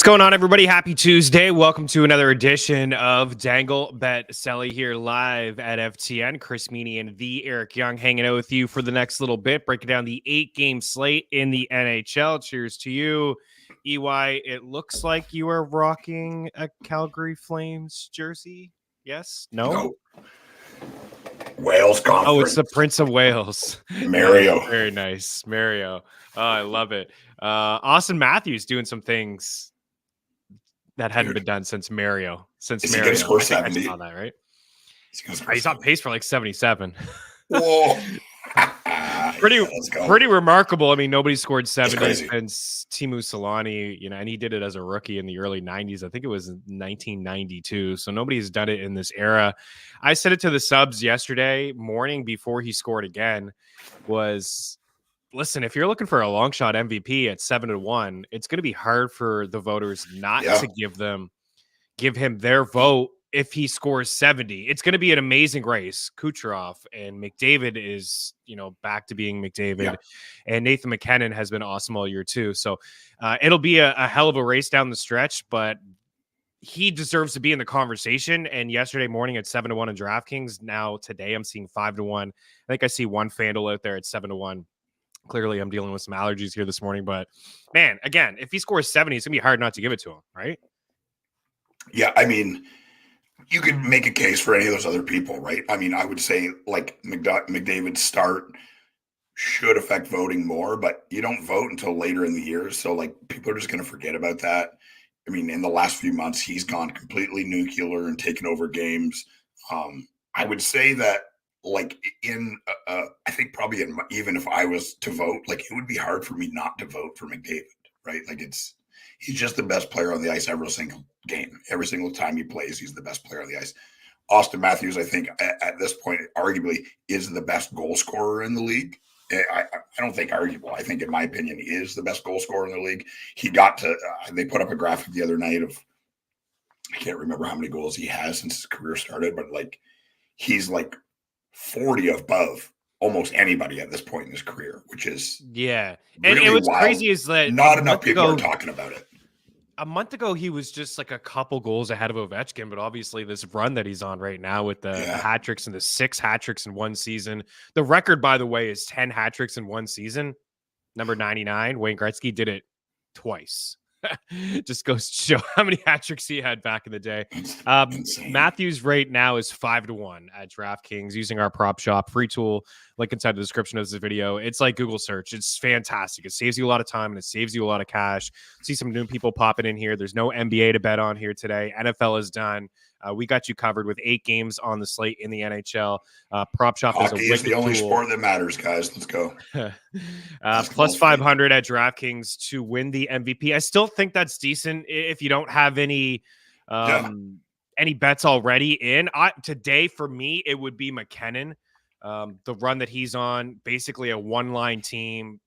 What's going on, everybody? Happy Tuesday. Welcome to another edition of Dangle Bet Celly here live at FTN. Chris Meaney and the Eric Young hanging out with you for the next little bit, breaking down the 8-game slate in the NHL. Cheers to you. EY, it looks like you are rocking a Calgary Flames jersey. Yes? No? Wales Conference. Oh, it's the Prince of Wales. Mario. Very nice. Mario. Oh, I love it. Austin Matthews doing some things that hadn't been done since Mario. Since Is Mario. He gonna score I think 70? I saw that, right? He's on pace for like 77. Whoa. Pretty remarkable. I mean, nobody scored 70 since Teemu Selanne, and he did it as a rookie in the early 90s. I think it was 1992. So nobody's done it in this era. I said it to the subs yesterday morning before he scored again was, listen, if you're looking for a long shot MVP at 7-1, it's going to be hard for the voters not to give him their vote if he scores 70. It's going to be an amazing race. Kucherov and McDavid is, back to being McDavid, and Nathan McKinnon has been awesome all year too. So it'll be a hell of a race down the stretch, but he deserves to be in the conversation. And yesterday morning at 7-1 in DraftKings. Now today I'm seeing 5-1. I think I see one FanDuel out there at 7-1. Clearly, I'm dealing with some allergies here this morning, but man, again, if he scores 70, it's gonna be hard not to give it to him, right? Yeah, I mean, you could make a case for any of those other people, right? I mean, I would say like McDavid's start should affect voting more, but you don't vote until later in the year, so like people are just gonna forget about that. I mean, in the last few months, he's gone completely nuclear and taken over games. I would say that. Like I think probably even if I was to vote, like it would be hard for me not to vote for McDavid, right? Like he's just the best player on the ice every single game. Every single time he plays, he's the best player on the ice. Austin Matthews, I think at this point, arguably is the best goal scorer in the league. I don't think arguable. I think in my opinion, he is the best goal scorer in the league. He got to, they put up a graphic the other night of, I can't remember how many goals he has since his career started, but like he's like 40 above almost anybody at this point in his career, which is and really what's wild. crazy is that not enough people are talking about it. A month ago, he was just like a couple goals ahead of Ovechkin, but obviously this run that he's on right now with the hat tricks and the 6 hat tricks in one season. The record, by the way, is 10 hat tricks in one season. Number 99, Wayne Gretzky did it twice. Just goes to show how many hat tricks he had back in the day. Matthews right now is 5-1 at DraftKings using our prop shop free tool. Link inside the description of this video. It's like Google search. It's fantastic. It saves you a lot of time and it saves you a lot of cash. See some new people popping in here. There's no NBA to bet on here today. NFL is done. We got you covered with 8 games on the slate in the NHL. Prop shop Hockey is the only sport that matters, guys. Let's go. Plus 500 at DraftKings to win the MVP. I still think that's decent if you don't have any bets already in. Today, for me, it would be McKinnon. The run that he's on, basically a one-line team.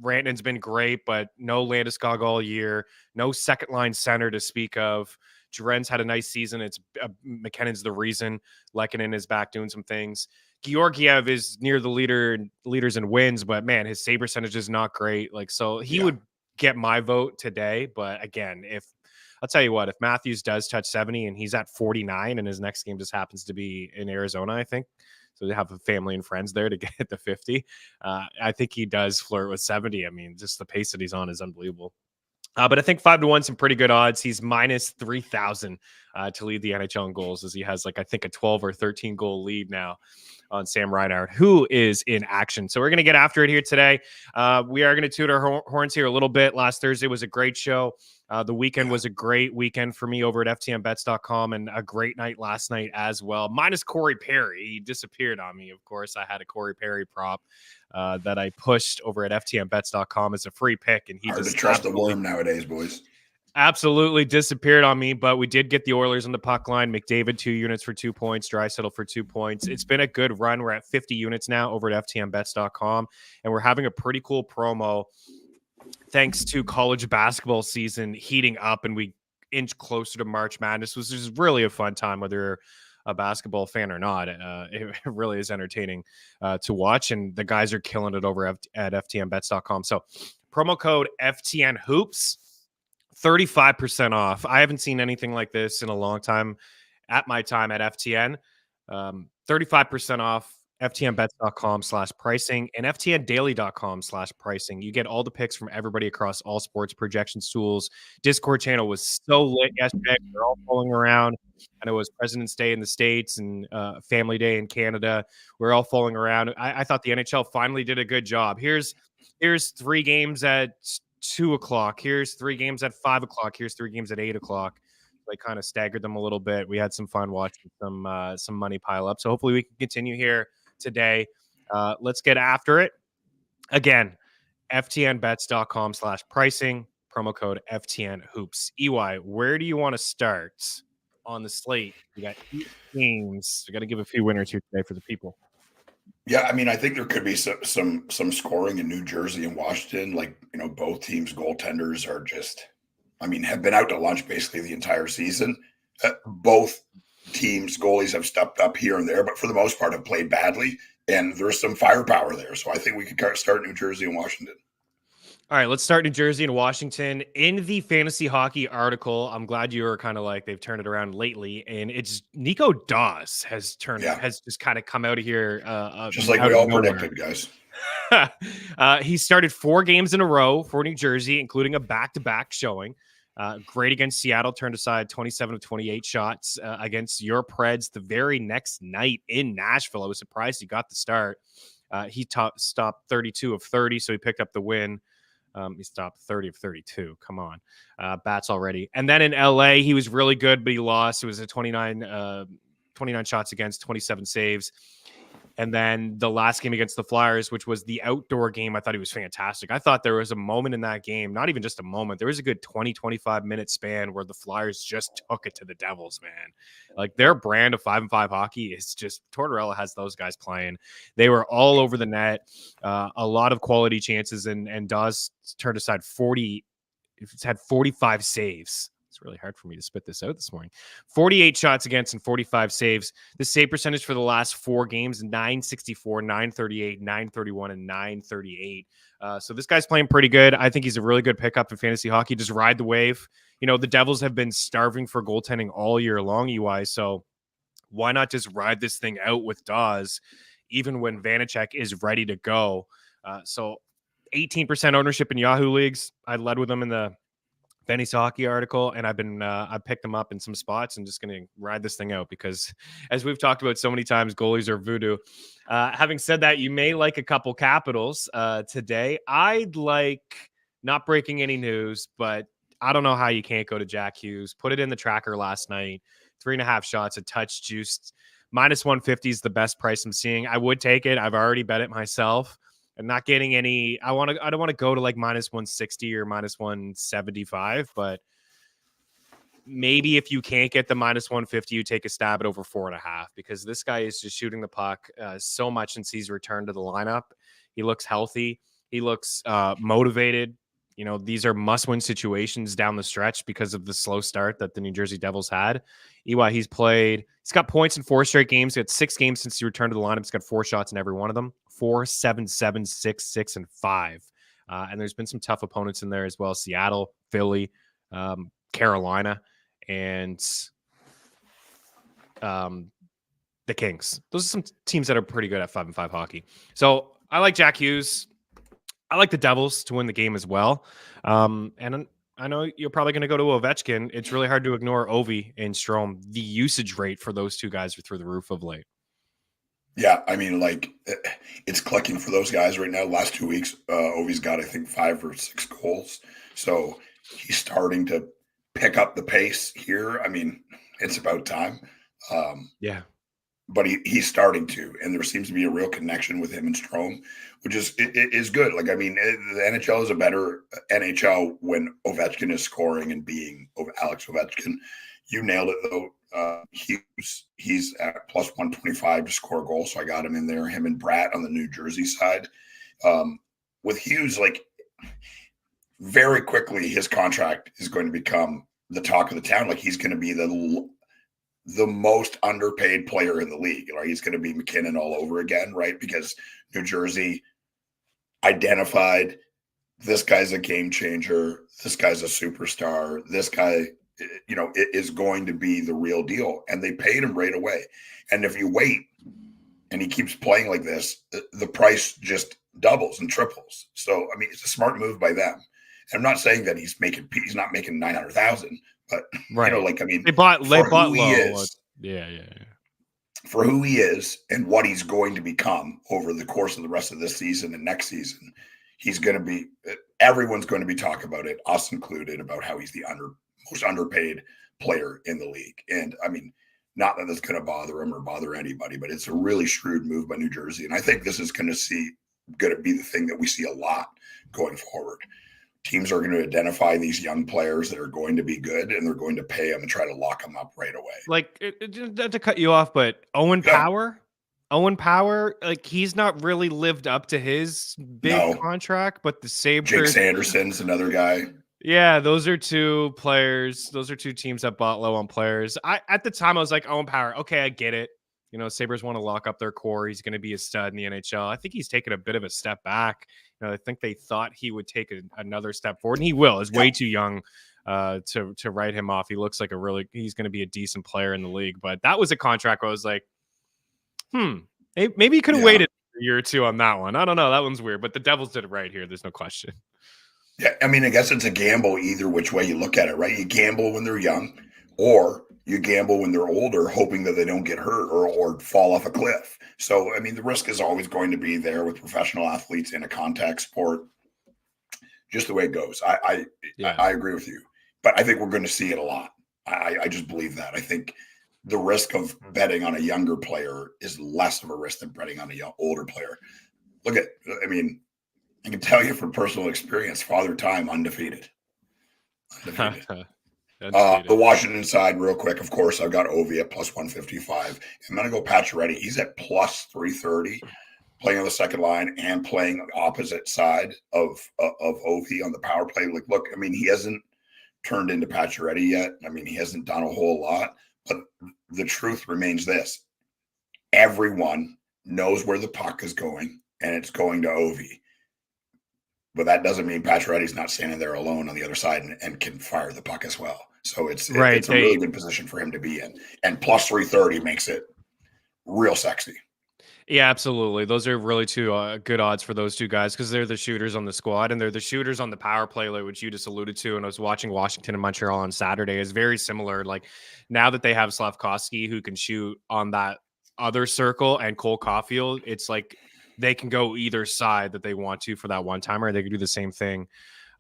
Rantanen's been great, but no Landeskog all year. No second-line center to speak of. Duren's had a nice season. It's McKinnon's the reason. Lehkonen is back doing some things. Georgiev is near the leaders in wins, but man, his save percentage is not great. So he would get my vote today. But again, I'll tell you what, if Matthews does touch 70 and he's at 49 and his next game just happens to be in Arizona, I think, so they have a family and friends there to get the 50. I think he does flirt with 70. I mean, just the pace that he's on is unbelievable. But I think 5-1, some pretty good odds. He's minus 3,000 to lead the NHL in goals, as he has I think a 12 or 13 goal lead now on Sam Reinhart, who is in action. So we're going to get after it here today. We are going to toot our horns here a little bit. Last Thursday was a great show. The weekend was a great weekend for me over at ftnbets.com, and a great night last night as well. Minus Corey Perry. He disappeared on me, of course. I had a Corey Perry prop that I pushed over at ftnbets.com as a free pick, and he hard just to trust the worm nowadays, boys. Absolutely disappeared on me, but we did get the Oilers on the puck line. McDavid 2 units for 2 points, Draisaitl for 2 points. It's been a good run. We're at 50 units now over at ftnbets.com, and we're having a pretty cool promo thanks to college basketball season heating up, and we inch closer to March Madness, which is really a fun time, whether you're a basketball fan or not. It really is entertaining to watch, and the guys are killing it over at ftnbets.com. So promo code FTN Hoops 35% off. I haven't seen anything like this in a long time at my time at FTN. 35% off ftnbets.com/pricing and ftndaily.com/pricing. You get all the picks from everybody across all sports projections tools. Discord channel was so lit yesterday. We're all following around. And it was President's Day in the States and Family Day in Canada. We're all following around. I thought the NHL finally did a good job. Here's 3 games at 2 o'clock. Here's 3 games at 5 o'clock. Here's 3 games at 8 o'clock. They kind of staggered them a little bit. We had some fun watching some money pile up. So hopefully we can continue here today. Let's get after it. Again, ftnbets.com/pricing, promo code FTNHoops. EY, where do you want to start on the slate? We got 8 games. We got to give a few winners here today for the people. Yeah, I mean, I think there could be some scoring in New Jersey and Washington. Like, both teams' goaltenders are just, have been out to lunch basically the entire season. Both teams' goalies have stepped up here and there, but for the most part have played badly. And there's some firepower there. So I think we could start New Jersey and Washington. All right, let's start New Jersey and Washington. In the fantasy hockey article, I'm glad you were kind of like they've turned it around lately, and it's Nico Dawes has just kind of come out of here, just like we all predicted, guys. He started 4 games in a row for New Jersey, including a back-to-back showing. Great against Seattle, turned aside 27 of 28 shots against your Preds the very next night in Nashville. I was surprised he got the start. He stopped 32 of 30, so he picked up the win. He stopped 30 of 32. Come on. Bats already. And then in LA, he was really good, but he lost. It was a 29 shots against, 27 saves. And then the last game against the Flyers, which was the outdoor game, I thought he was fantastic. I thought there was a moment in that game, not even just a moment. There was a good 20, 25-minute span where the Flyers just took it to the Devils, man. Like, their brand of 5-5 hockey is just, Tortorella has those guys playing. They were all over the net, a lot of quality chances, and Dawes turned aside 40. It's had 45 saves. It's really hard for me to spit this out this morning. 48 shots against and 45 saves. The save percentage for the last 4 games, 964, 938, 931, and 938. So this guy's playing pretty good. I think he's a really good pickup in fantasy hockey. Just ride the wave. The Devils have been starving for goaltending all year long, UI. So why not just ride this thing out with Dawes, even when Vanacek is ready to go? So 18% ownership in Yahoo leagues. I led with them in the fantasy hockey article, and I picked them up in some spots and just going to ride this thing out because, as we've talked about so many times, goalies are voodoo. Having said that, you may like a couple capitals today. I'd like, not breaking any news, but I don't know how you can't go to Jack Hughes. Put it in the tracker last night. 3.5 shots, a touch juiced. -150 is the best price I'm seeing. I would take it. I've already bet it myself. I'm not getting any. I don't want to go to like -160 or -175, but maybe if you can't get the -150, you take a stab at over 4.5 because this guy is just shooting the puck so much since he's returned to the lineup. He looks healthy. He looks motivated. These are must-win situations down the stretch because of the slow start that the New Jersey Devils had. EY, he's got points in 4 straight games. He had 6 games since he returned to the lineup. He's got 4 shots in every one of them. 4, 7, 7, 6, 6, and 5. And there's been some tough opponents in there as well. Seattle, Philly, Carolina, and the Kings. Those are some teams that are pretty good at 5-5 hockey. So I like Jack Hughes. I like the Devils to win the game as well. And I know you're probably going to go to Ovechkin. It's really hard to ignore Ovi and Strome. The usage rate for those two guys are through the roof of late. Yeah, it's clicking for those guys right now. Last 2 weeks, Ovi's got, I think, 5 or 6 goals. So he's starting to pick up the pace here. It's about time. Yeah. But he's starting to, and there seems to be a real connection with him and Strome, which is good. The NHL is a better NHL when Ovechkin is scoring and being Alex Ovechkin. You nailed it, though. He's at +125 to score a goal, so I got him in there. Him and Bratt on the New Jersey side. With Hughes, very quickly, his contract is going to become the talk of the town. He's going to be the most underpaid player in the league. He's going to be McKinnon all over again, right? Because New Jersey identified this guy's a game changer. This guy's a superstar. This guy, it is going to be the real deal. And they paid him right away. And if you wait and he keeps playing like this, the price just doubles and triples. So, I mean, it's a smart move by them. And I'm not saying that he's not making 900,000, but right. I mean, they bought low. Yeah. For who he is and what he's going to become over the course of the rest of this season and next season, everyone's going to be talking about it, us included, about how he's the most underpaid player in the league. And I mean, not that that's going to bother him or bother anybody, but it's a really shrewd move by New Jersey. And I think this is going to be the thing that we see a lot going forward. Teams are going to identify these young players that are going to be good, and they're going to pay them and try to lock them up right away. Like, not to cut you off, but Owen Power, like, he's not really lived up to his big contract, but the Sabres. Jake Sanderson's another guy. Yeah, those are two players. Those are two teams that bought low on players. At the time, I was like, Owen Power, okay, I get it. Sabres want to lock up their core. He's going to be a stud in the NHL. I think he's taken a bit of a step back. I think they thought he would take another step forward, and he will. He's way too young to write him off. He looks like he's going to be a decent player in the league. But that was a contract where I was like, maybe he could have waited a year or two on that one. I don't know. That one's weird, but the Devils did it right here. There's no question. Yeah, I mean, I guess it's a gamble either which way you look at it, right? You gamble when they're young, or you gamble when they're older, hoping that they don't get hurt or fall off a cliff. So, I mean, the risk is always going to be there with professional athletes in a contact sport, just the way it goes. I agree with you, but I think we're going to see it a lot. I just believe that. I think the risk of betting on a younger player is less of a risk than betting on a older player. I can tell you from personal experience, Father Time undefeated. The Washington side, real quick, of course, I've got Ovi at plus 155. I'm going to go Pacioretty. He's at plus 330, playing on the second line and playing opposite side of Ovi on the power play. Look, I mean, he hasn't turned into Pacioretty yet. I mean, he hasn't done a whole lot, but the truth remains this. Everyone knows where the puck is going, and it's going to Ovi. But that doesn't mean Pacioretty's not standing there alone on the other side and can fire the puck as well. So it's a really good position for him to be in. And plus 330 makes it real sexy. Yeah, absolutely. Those are really two good odds for those two guys because they're the shooters on the squad and they're the shooters on the power play, which you just alluded to. And I was watching Washington and Montreal on Saturday. It's very similar. Like now that they have Slavkovsky who can shoot on that other circle and Cole Caulfield, it's like they can go either side that they want to for that one timer. They can do the same thing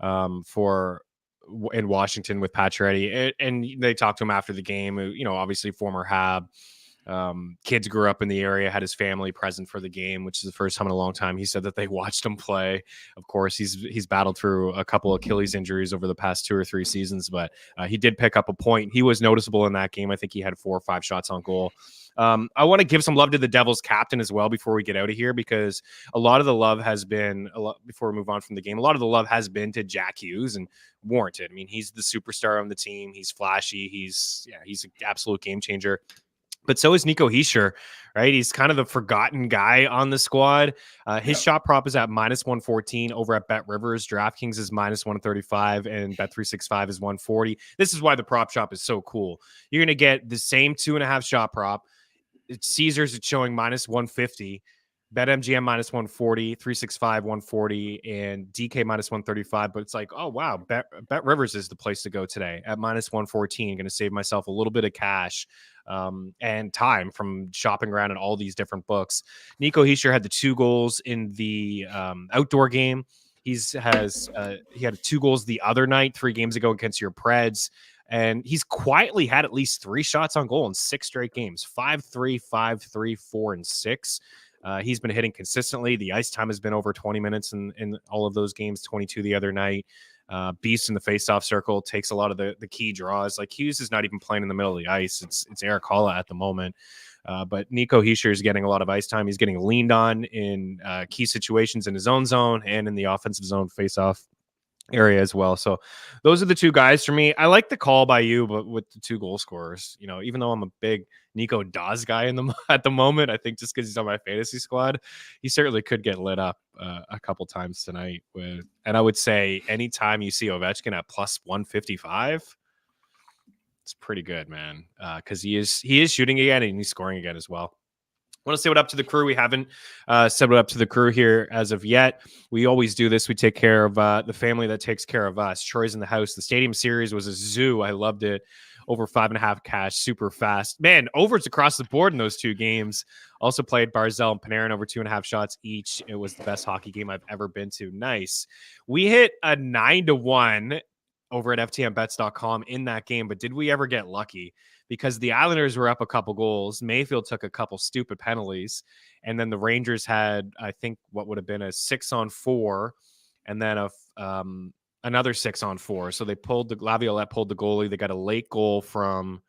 in Washington with Pacioretty. And they talked to him after the game, obviously former Hab. Kids grew up in the area, had his family present for the game, which is the first time in a long time. He said that they watched him play. Of course, he's battled through a couple of Achilles injuries over the past 2 or 3 seasons, but he did pick up a point. He was noticeable in that game. I think he had 4 or 5 shots on goal. I want to give some love to the Devils captain as well before we get out of here, because a lot of the love has been before we move on from the game. A lot of the love has been to Jack Hughes, and warranted. I mean, he's the superstar on the team. He's flashy. He's an absolute game changer. But so is Nico Hischier, right? He's kind of the forgotten guy on the squad. His shot prop is at minus 114 over at Bet Rivers. DraftKings is minus 135 and Bet365 is 140. This is why the prop shop is so cool. You're going to get the same 2.5 shot prop. Caesars is showing minus 150. BetMGM minus 140, 365 140, and DK minus 135. But it's like, oh wow, Bet Rivers is the place to go today at minus 114. Going to save myself a little bit of cash and time from shopping around at all these different books. Nico Hischier had the 2 goals in the outdoor game. He had 2 goals the other night, 3 games ago against your Preds. And he's quietly had at least 3 shots on goal in 6 straight games, 5-3, 5-3, 4, and 6. He's been hitting consistently. The ice time has been over 20 minutes in all of those games, 22 the other night. Beast in the faceoff circle, takes a lot of the key draws. Like Hughes is not even playing in the middle of the ice. It's Eric Holla at the moment. But Nico Hischier is getting a lot of ice time. He's getting leaned on in key situations in his own zone and in the offensive zone faceoff. area as well. So those are the two guys for me. I like the call by you, but with the 2 goal scorers, even though I'm a big Nico Dawes guy at the moment, I think just because he's on my fantasy squad, he certainly could get lit up a couple times tonight. And I would say anytime you see Ovechkin at plus 155, it's pretty good, man. Because he is shooting again and he's scoring again as well. I want to say what up to the crew. We haven't said what up to the crew here as of yet. We always do this. We take care of the family that takes care of us. Troy's in the house. The Stadium Series was a zoo. I loved it. Over 5.5 cash, super fast. Man, overs across the board in those 2 games. Also played Barzal and Panarin over 2.5 shots each. It was the best hockey game I've ever been to. Nice. We hit a 9-1 over at ftmbets.com in that game, but did we ever get lucky? Because the Islanders were up a couple goals. Mayfield took a couple stupid penalties. And then the Rangers had, I think, what would have been a 6-on-4 and then another 6-on-4. So Laviolette pulled the goalie. They got a late goal from,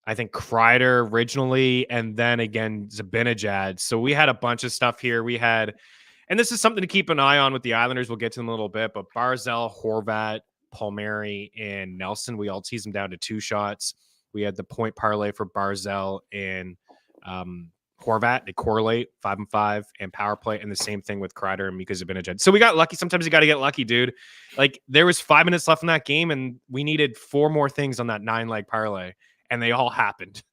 I think, Kreider originally, and then again, Zibanejad. So we had a bunch of stuff here. And this is something to keep an eye on with the Islanders. We'll get to them in a little bit, but Barzal, Horvat, Palmieri, and Nelson, we all teased them down to 2 shots. We had the point parlay for Barzal and Horvat. They correlate 5 and 5 and power play, and the same thing with Kreider and Mika Zibanejad. So we got lucky. Sometimes you got to get lucky, dude. Like there was 5 minutes left in that game, and we needed 4 more things on that 9-leg parlay, and they all happened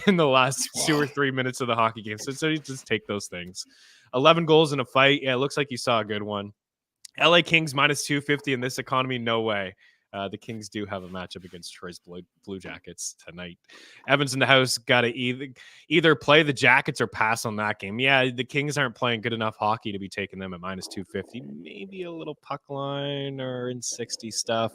in the last 2 or 3 minutes of the hockey game. So you just take those things. 11 goals in a fight. Yeah, it looks like you saw a good one. LA Kings minus 250 in this economy. No way. The Kings do have a matchup against Troy's Blue Jackets tonight. Evans in the house, got to either play the Jackets or pass on that game. Yeah, the Kings aren't playing good enough hockey to be taking them at minus 250. Maybe a little puck line or in 60 stuff.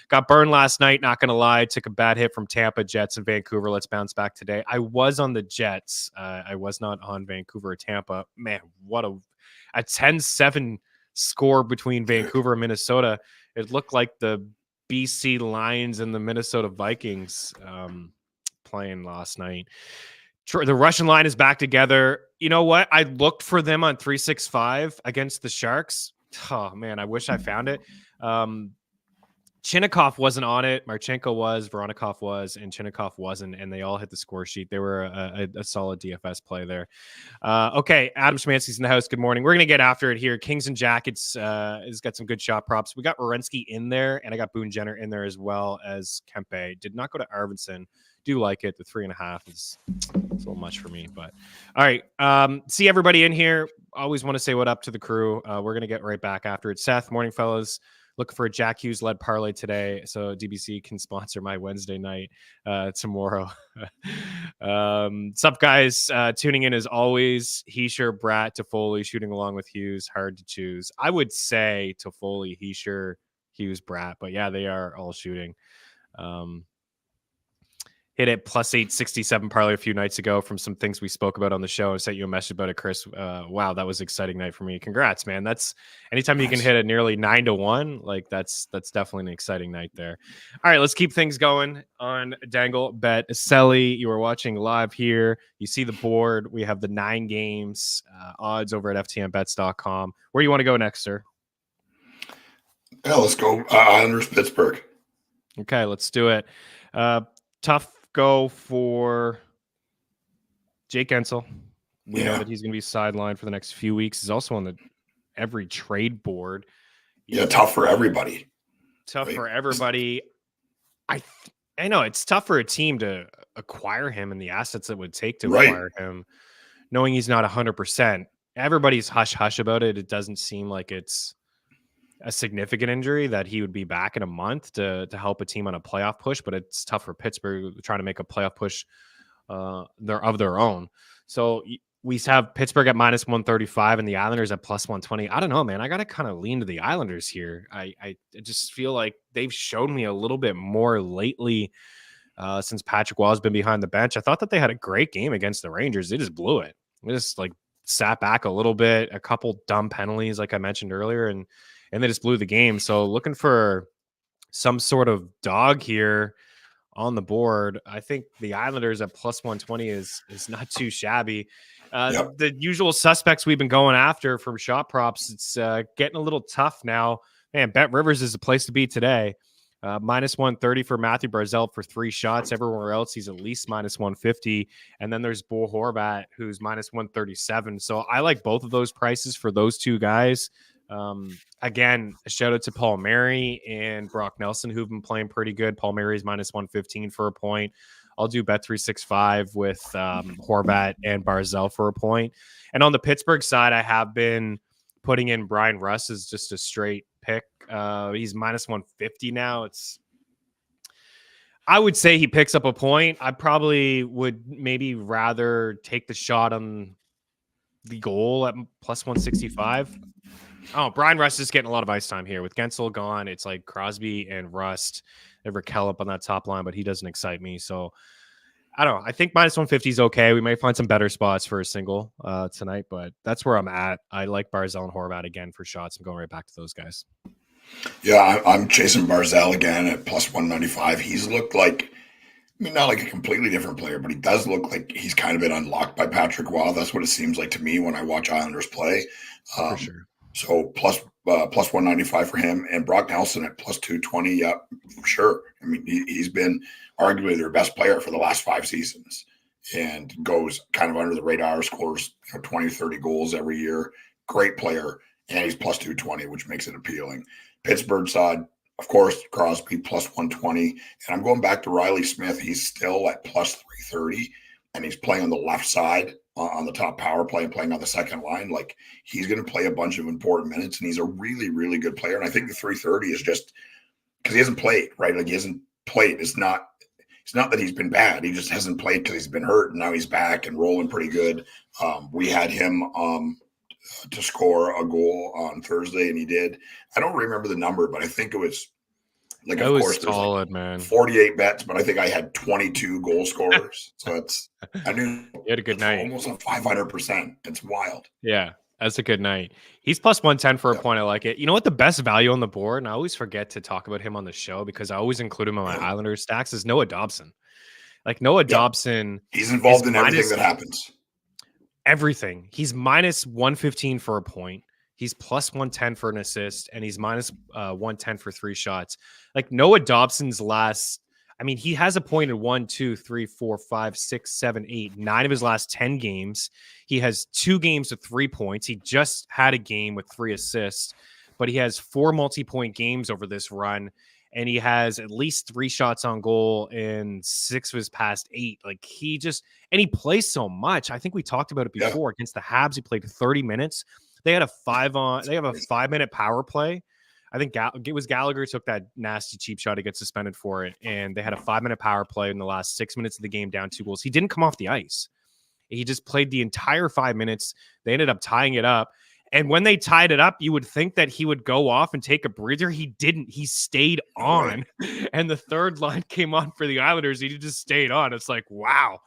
Got burned last night, not going to lie. Took a bad hit from Tampa, Jets, and Vancouver. Let's bounce back today. I was on the Jets. I was not on Vancouver or Tampa. Man, what a 10-7 score between Vancouver and Minnesota. It looked like the BC Lions and the Minnesota Vikings playing last night. The Russian line is back together. You know what? I looked for them on 365 against the Sharks. Oh, man, I wish I found it. Chinnikov wasn't on it. Marchenko was, Voronikov was, and Chinnikov wasn't, and they all hit the score sheet. They were a solid DFS play there. Okay, Adam Schmansky's in the house. Good morning. We're going to get after it here. Kings and Jackets has got some good shot props. We got Werenski in there, and I got Boone Jenner in there as well as Kempe. Did not go to Arvidsson. Do like it. The 3.5 is a little much for me, but all right. See everybody in here. Always want to say what up to the crew. We're going to get right back after it. Seth, morning, fellas. Looking for a Jack Hughes led parlay today, so DBC can sponsor my Wednesday night tomorrow. Sup, guys? Tuning in as always. Heischer, Bratt, Toffoli shooting along with Hughes. Hard to choose. I would say Toffoli, Heischer, Hughes, Bratt, but yeah, they are all shooting. Hit it plus 867 parlay a few nights ago from some things we spoke about on the show. I sent you a message about it, Chris. Wow, that was an exciting night for me. Congrats, man. That's anytime you can hit a nearly 9-1, like that's definitely an exciting night there. All right, let's keep things going on Dangle Bet Celly. You are watching live here. You see the board. We have the 9 games odds over at ftmbets.com. Where do you want to go next, sir? Yeah, let's go Islanders, Pittsburgh. Okay, let's do it. Tough go for Jake Ensel. We know that he's going to be sidelined for the next few weeks. He's also on every trade board. Tough for everybody. Tough for everybody. I know it's tough for a team to acquire him and the assets it would take to acquire him, knowing he's not 100%. Everybody's hush-hush about it. It doesn't seem like it's a significant injury that he would be back in a month to help a team on a playoff push, but it's tough for Pittsburgh trying to make a playoff push of their own. So we have Pittsburgh at minus 135 and the Islanders at plus 120. I don't know, man. I got to kind of lean to the Islanders here. I just feel like they've shown me a little bit more lately since Patrick Wall's been behind the bench. I thought that they had a great game against the Rangers. They just blew it. They just sat back a little bit, a couple dumb penalties, like I mentioned earlier, and they just blew the game. So looking for some sort of dog here on the board. I think the Islanders at plus 120 is not too shabby. The usual suspects we've been going after from shot props, it's getting a little tough now. Man, Bet Rivers is the place to be today. Minus 130 for Matthew Barzal for 3 shots. Everywhere else, he's at least minus 150. And then there's Bo Horvat, who's minus 137. So I like both of those prices for those two guys. Again, a shout out to Paul Mary and Brock Nelson, who've been playing pretty good. Paul Mary's minus 115 for a point. I'll do Bet365 with Horvat and Barzal for a point. And on the Pittsburgh side, I have been putting in Brian Russ as just a straight pick. He's minus 150 now. I would say he picks up a point. I probably would maybe rather take the shot on the goal at plus 165. Oh, Brian Rust is getting a lot of ice time here. With Gensel gone, it's like Crosby and Rust. Ever Raquel up on that top line, but he doesn't excite me. So I don't know. I think minus 150 is okay. We might find some better spots for a single tonight, but that's where I'm at. I like Barzal and Horvat again for shots. I'm going right back to those guys. Yeah, I'm chasing Barzal again at plus 195. He's looked like, not like a completely different player, but he does look like he's kind of been unlocked by Patrick Waugh. That's what it seems like to me when I watch Islanders play. For sure. So plus 195 for him, and Brock Nelson at plus 220. Yeah, for sure. I mean, he's been arguably their best player for the last 5 seasons, and goes kind of under the radar, scores 20, 30 goals every year. Great player, and he's plus 220, which makes it appealing. Pittsburgh side, of course, Crosby plus 120, and I'm going back to Riley Smith. He's still at plus 330, and he's playing on the left side on the top power play and playing on the second line. Like, he's going to play a bunch of important minutes, and he's a really, really good player. And I think the 330 is just because he hasn't played, right? Like, he hasn't played. It's not that he's been bad. He just hasn't played because he's been hurt, and now he's back and rolling pretty good. We had him to score a goal on Thursday, and he did. I don't remember the number, but I think it was like, of course, solid, man. 48 bets, but I think I had 22 goal scorers. So I knew you had a good night. Almost a 500%. It's wild. Yeah, that's a good night. He's plus 110 for a point. I like it. You know what? The best value on the board, and I always forget to talk about him on the show because I always include him on my Islanders stacks, is Noah Dobson. Like, Noah Dobson. He's involved in everything that happens. Everything. He's minus 115 for a point. He's plus 110 for an assist, and he's minus 110 for 3 shots. Like, Noah Dobson's last, he has a point in 1, 2, 3, 4, 5, 6, 7, 8, 9 of his last 10 games. He has 2 games with 3 points. He just had a game with 3 assists, but he has 4 multi-point games over this run, and he has at least 3 shots on goal in 6 of his past 8. Like, he plays so much. I think we talked about it before. Against the Habs, he played 30 minutes. They have a 5-minute power play. I think it was Gallagher took that nasty cheap shot. He gets suspended for it. And they had a 5-minute power play in the last 6 minutes of the game, down 2 goals. He didn't come off the ice. He just played the entire 5 minutes. They ended up tying it up. And when they tied it up, you would think that he would go off and take a breather. He didn't. He stayed on. And the third line came on for the Islanders. He just stayed on. It's like, wow.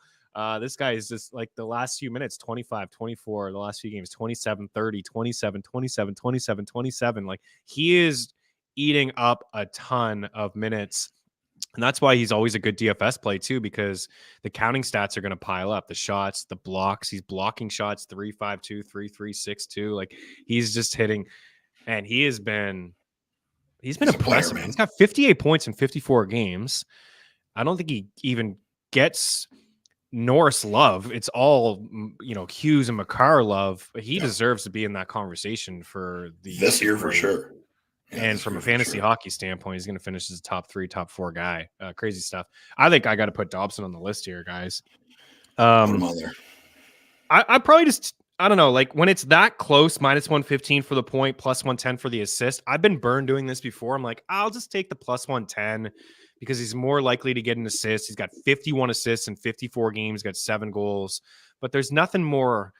This guy is just like the last few minutes, 25, 24, the last few games, 27, 30, 27, 27, 27, 27. Like, he is eating up a ton of minutes. And that's why he's always a good DFS play too, because the counting stats are going to pile up. The shots, the blocks, he's blocking shots 3-5-2, 3-3, 6-2. Like, he's just hitting, and he's been impressive, man. He's got 58 points in 54 games. I don't think he even gets Norris love. It's all, Hughes and Makar love, but he deserves to be in that conversation for this year for sure. Yeah, and from a fantasy hockey standpoint, he's going to finish as a top 3, top 4 guy. Crazy stuff. I think I got to put Dobson on the list here, guys. Put him on there. I probably just, I don't know, like, when it's that close, minus 115 for the point, plus 110 for the assist. I've been burned doing this before. I'm like, I'll just take the plus 110 because he's more likely to get an assist. He's got 51 assists in 54 games, got 7 goals. But there's nothing more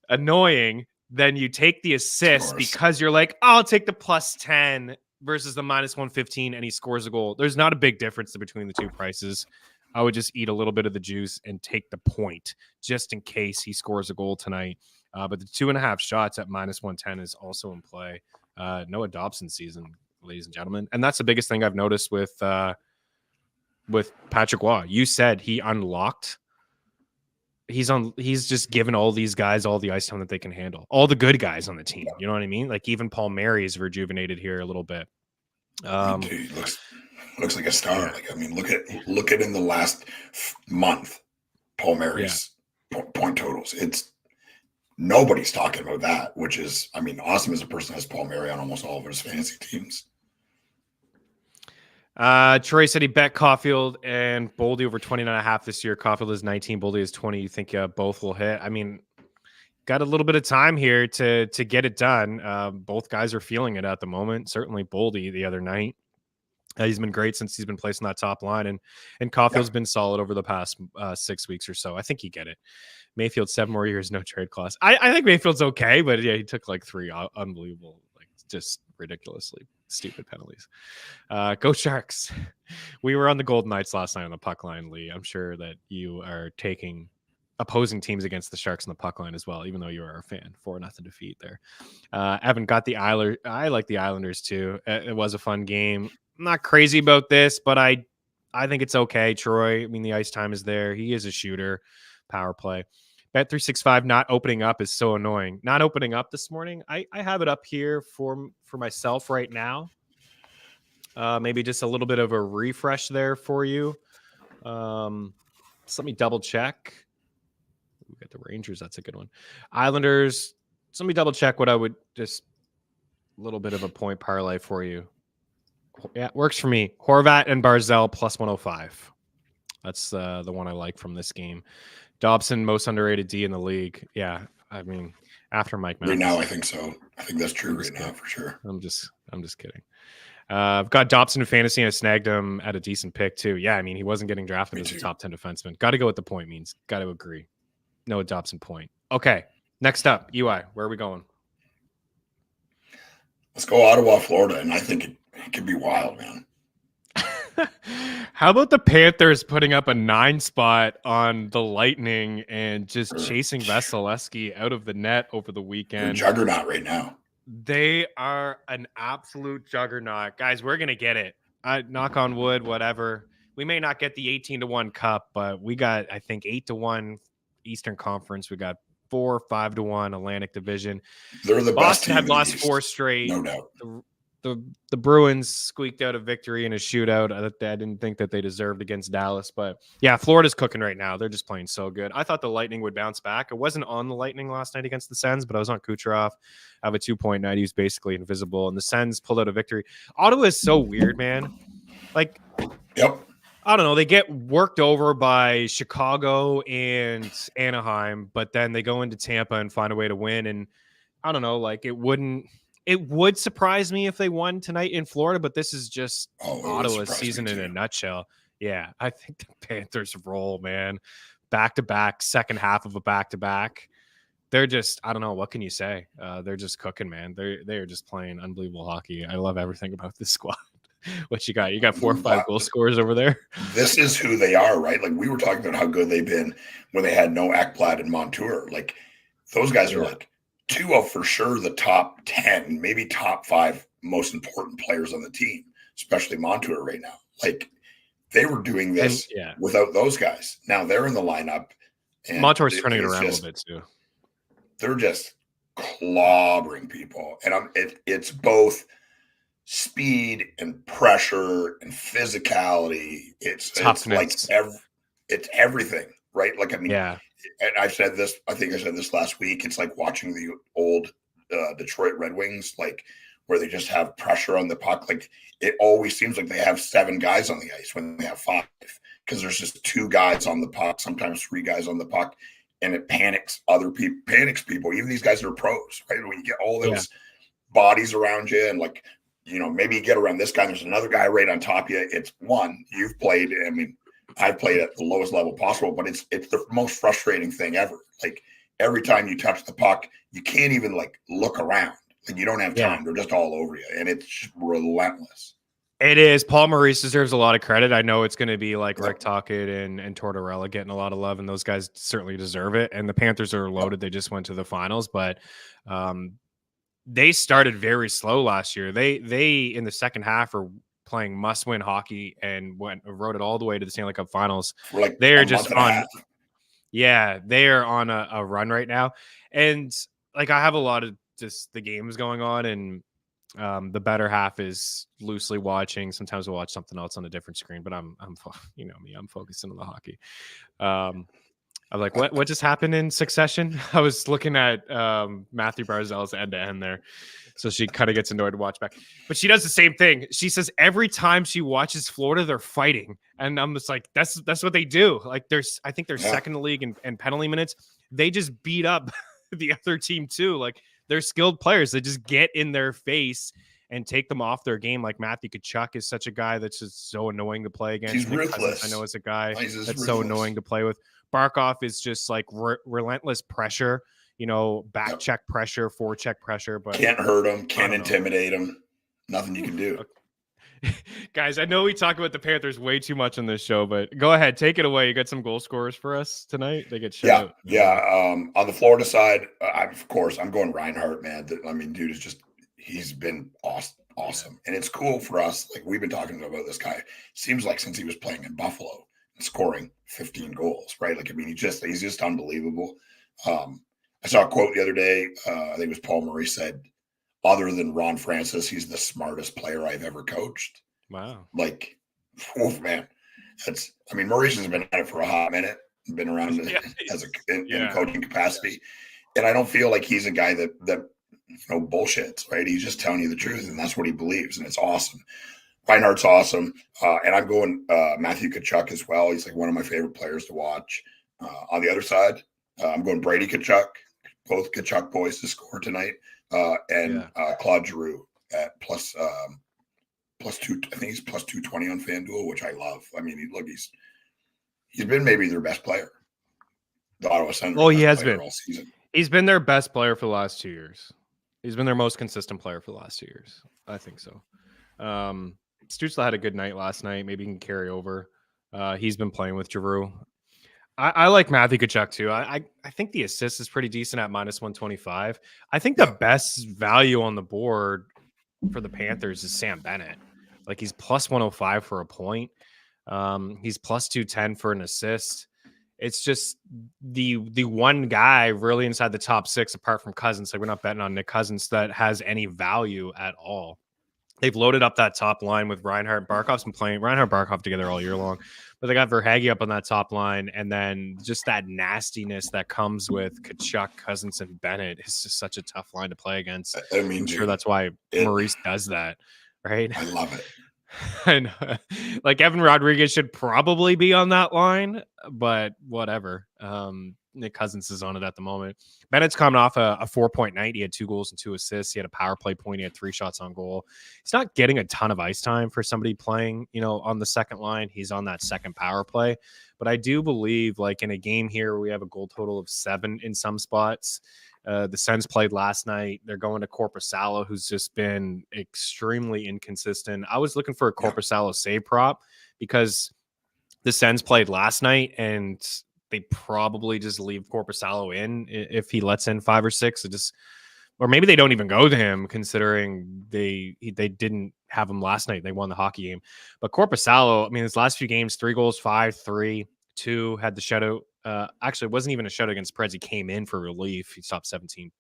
annoying than you take the assist because you're like, I'll take the plus 10 versus the minus 115 and he scores a goal. There's not a big difference between the two prices. I would just eat a little bit of the juice and take the point just in case he scores a goal tonight. But the 2.5 shots at minus 110 is also in play. Noah Dobson season, ladies and gentlemen. And that's the biggest thing I've noticed with Patrick Waugh. You said he unlocked he's just given all these guys all the ice time that they can handle. All the good guys on the team. You know what I mean? Like even Paul Mary is rejuvenated here a little bit. Dude, he looks like a star. Yeah. Like, I mean, look at in the last month, Paul Mary's point totals. It's nobody's talking about that, which is, I mean, awesome as a person has Paul Mary on almost all of his fantasy teams. Troy said he bet Caulfield and Boldy over 29.5 this year. Caulfield is 19, Boldy is 20. You think both will hit? I mean, got a little bit of time here to get it done. Both guys are feeling it at the moment. Certainly Boldy the other night. He's been great since he's been placed on that top line, and Caulfield's been solid over the past 6 weeks or so. I think you get it. Mayfield 7 more years, no trade clause. I think Mayfield's okay, but yeah, he took like 3 unbelievable, like just ridiculously stupid penalties. Go Sharks. We were on the Golden Knights last night on the puck line, Lee. I'm sure that you are taking opposing teams against the Sharks on the puck line as well, even though you are a fan. 4-0 defeat there. Evan got the Islanders. I like the Islanders too. It was a fun game. I'm not crazy about this, but I think it's okay. Troy, I mean, the ice time is there. He is a shooter. Power play. Bet 365 not opening up is so annoying. Not opening up this morning. I have it up here for myself right now. Maybe just a little bit of a refresh there for you. So let me double check. We got the Rangers. That's a good one. Islanders. So let me double check what I would just a little bit of a point parlay for you. Yeah, it works for me. Horvat and Barzell plus 105. That's the one I like from this game. Dobson, most underrated D in the league. Yeah, I mean, after Mike Matthews. Right now, I think so. I think that's true right now for sure. I'm just kidding. I've got Dobson in fantasy and I snagged him at a decent pick too. Yeah, I mean, he wasn't getting drafted as a top 10 defenseman. Got to go with the point means. Got to agree. No Dobson point. Okay, next up, UI. Where are we going? Let's go Ottawa, Florida, and I think it could be wild, man. How about the Panthers putting up a 9 spot on the Lightning and just chasing Vasilevsky out of the net over the weekend? They're a juggernaut right now. They are an absolute juggernaut. Guys, we're going to get it. Knock on wood, whatever. We may not get the 18-1 cup, but we got, I think, 8-1 Eastern Conference. We got 4 or 5-1 Atlantic Division. They're the best team had lost 4 straight. No doubt. The Bruins squeaked out a victory in a shootout. I didn't think that they deserved against Dallas, but yeah, Florida's cooking right now. They're just playing so good. I thought the Lightning would bounce back. I wasn't on the Lightning last night against the Sens, but I was on Kucherov. I have a 2-point night. He was basically invisible, and the Sens pulled out a victory. Ottawa is so weird, man. Like, yep. I don't know. They get worked over by Chicago and Anaheim, but then they go into Tampa and find a way to win. And I don't know, like it would surprise me if they won tonight in Florida, but this is just Ottawa's season in a nutshell. Yeah, I think the Panthers roll, man. Back-to-back, second half of a back-to-back. They're just, I don't know, what can you say? They're just cooking, man. They're just playing unbelievable hockey. I love everything about this squad. What you got? You got 4 or 5 goal scorers over there? This is who they are, right? Like we were talking about how good they've been when they had no Ekblad and Montour. Like those guys are like 2 of for sure the top 10, maybe top 5 most important players on the team, especially Montour right now. Like they were doing this without those guys. Now they're in the lineup. And Montour's turning it around a little bit too. They're just clobbering people. And it's both speed and pressure and physicality. It's like it's everything, right? Like, I mean, and I've said this, I think I said this last week. It's like watching the old Detroit Red Wings, like where they just have pressure on the puck. Like it always seems like they have 7 guys on the ice when they have 5, because there's just 2 guys on the puck, sometimes 3 guys on the puck, and it panics people. Even these guys that are pros, right? When you get all those bodies around you and like, you know, maybe you get around this guy, there's another guy right on top of you. It's one, you've played. I mean, I've played at the lowest level possible, but it's the most frustrating thing ever. Like every time you touch the puck, you can't even like look around. Like you don't have time. They're just all over you. And it's just relentless. It is. Paul Maurice deserves a lot of credit. I know it's going to be like Rick Tocchet and Tortorella getting a lot of love, and those guys certainly deserve it. And the Panthers are loaded. They just went to the finals, but they started very slow last year. They in the second half are playing must-win hockey and rode it all the way to the Stanley Cup Finals. Like they're just on. Yeah, they are on a run right now. And like I have a lot of just the games going on, and the better half is loosely watching. Sometimes we'll watch something else on a different screen, but you know me, I'm focusing on the hockey. I'm like, what just happened in succession? I was looking at Matthew Barzell's end to end there. So she kind of gets annoyed to watch back. But she does the same thing. She says every time she watches Florida, they're fighting. And I'm just like, that's what they do. Like I think they're second in the league in penalty minutes. They just beat up the other team too. Like they're skilled players. They just get in their face and take them off their game. Like Matthew Tkachuk is such a guy that's just so annoying to play against. He's ruthless. I know is a guy that's ruthless. so annoying to play with. Barkov is just like relentless pressure, back check pressure, forecheck pressure, but can't hurt him, can't intimidate him. Nothing you can do. Guys, I know we talk about the Panthers way too much on this show, but go ahead, take it away. You got some goal scorers for us tonight? They get shut out. Yeah. On the Florida side, of course, I'm going Reinhart, man. I mean, dude is he's been awesome. And it's cool for us. Like we've been talking about this guy. Seems like since he was playing in Buffalo, scoring 15 goals, right? Like, I mean, he's just unbelievable. I saw a quote the other day. I think it was Paul Murray said, other than Ron Francis, he's the smartest player I've ever coached. Wow. Like, oh man, Murray's has been at it for a hot minute, been around in coaching capacity. And I don't feel like he's a guy that bullshits, right? He's just telling you the truth, and that's what he believes, and it's awesome. Reinhardt's awesome. And I'm going Matthew Tkachuk as well. He's like one of my favorite players to watch. On the other side, I'm going Brady Tkachuk, both Tkachuk boys to score tonight. And Claude Giroux at plus two. I think he's plus 220 on FanDuel, which I love. I mean, he's been maybe their best player. The Ottawa Senators. Oh, he has been all season. He's been their best player for the last 2 years. He's been their most consistent player for the last 2 years. I think so. Stützle had a good night last night. Maybe he can carry over. He's been playing with Giroux. I like Matthew Tkachuk too. I think the assist is pretty decent at minus 125. I think the best value on the board for the Panthers is Sam Bennett. Like he's plus 105 for a point. He's plus 210 for an assist. It's just the one guy really inside the top six, apart from Cousins. Like we're not betting on Nick Cousins, that has any value at all. They've loaded up that top line with Reinhart and Barkov's been playing Reinhart Barkov together all year long, but they got Verhaeghe up on that top line. And then just that nastiness that comes with Tkachuk, Cousins, and Bennett is just such a tough line to play against. I mean, I'm sure that's why Maurice does that. Right. I love it. And like Evan Rodriguez should probably be on that line, but whatever. Nick Cousins is on it at the moment. Bennett's coming off a 4-point night. He had 2 goals and 2 assists. He had a power play point. He had 3 shots on goal. He's not getting a ton of ice time for somebody playing, on the second line. He's on that second power play. But I do believe, like in a game here, we have a goal total of 7 in some spots. The Sens played last night. They're going to Korpisalo, who's just been extremely inconsistent. I was looking for a Korpisalo save prop because the Sens played last night, and they probably just leave Korpisalo in if he lets in 5 or 6. Or maybe they don't even go to him, considering they didn't have him last night. They won the hockey game. But Korpisalo, I mean, his last few games, 3 goals, 5, 3, 2, had the shutout. Actually, it wasn't even a shutout against Preds. He came in for relief. He stopped 17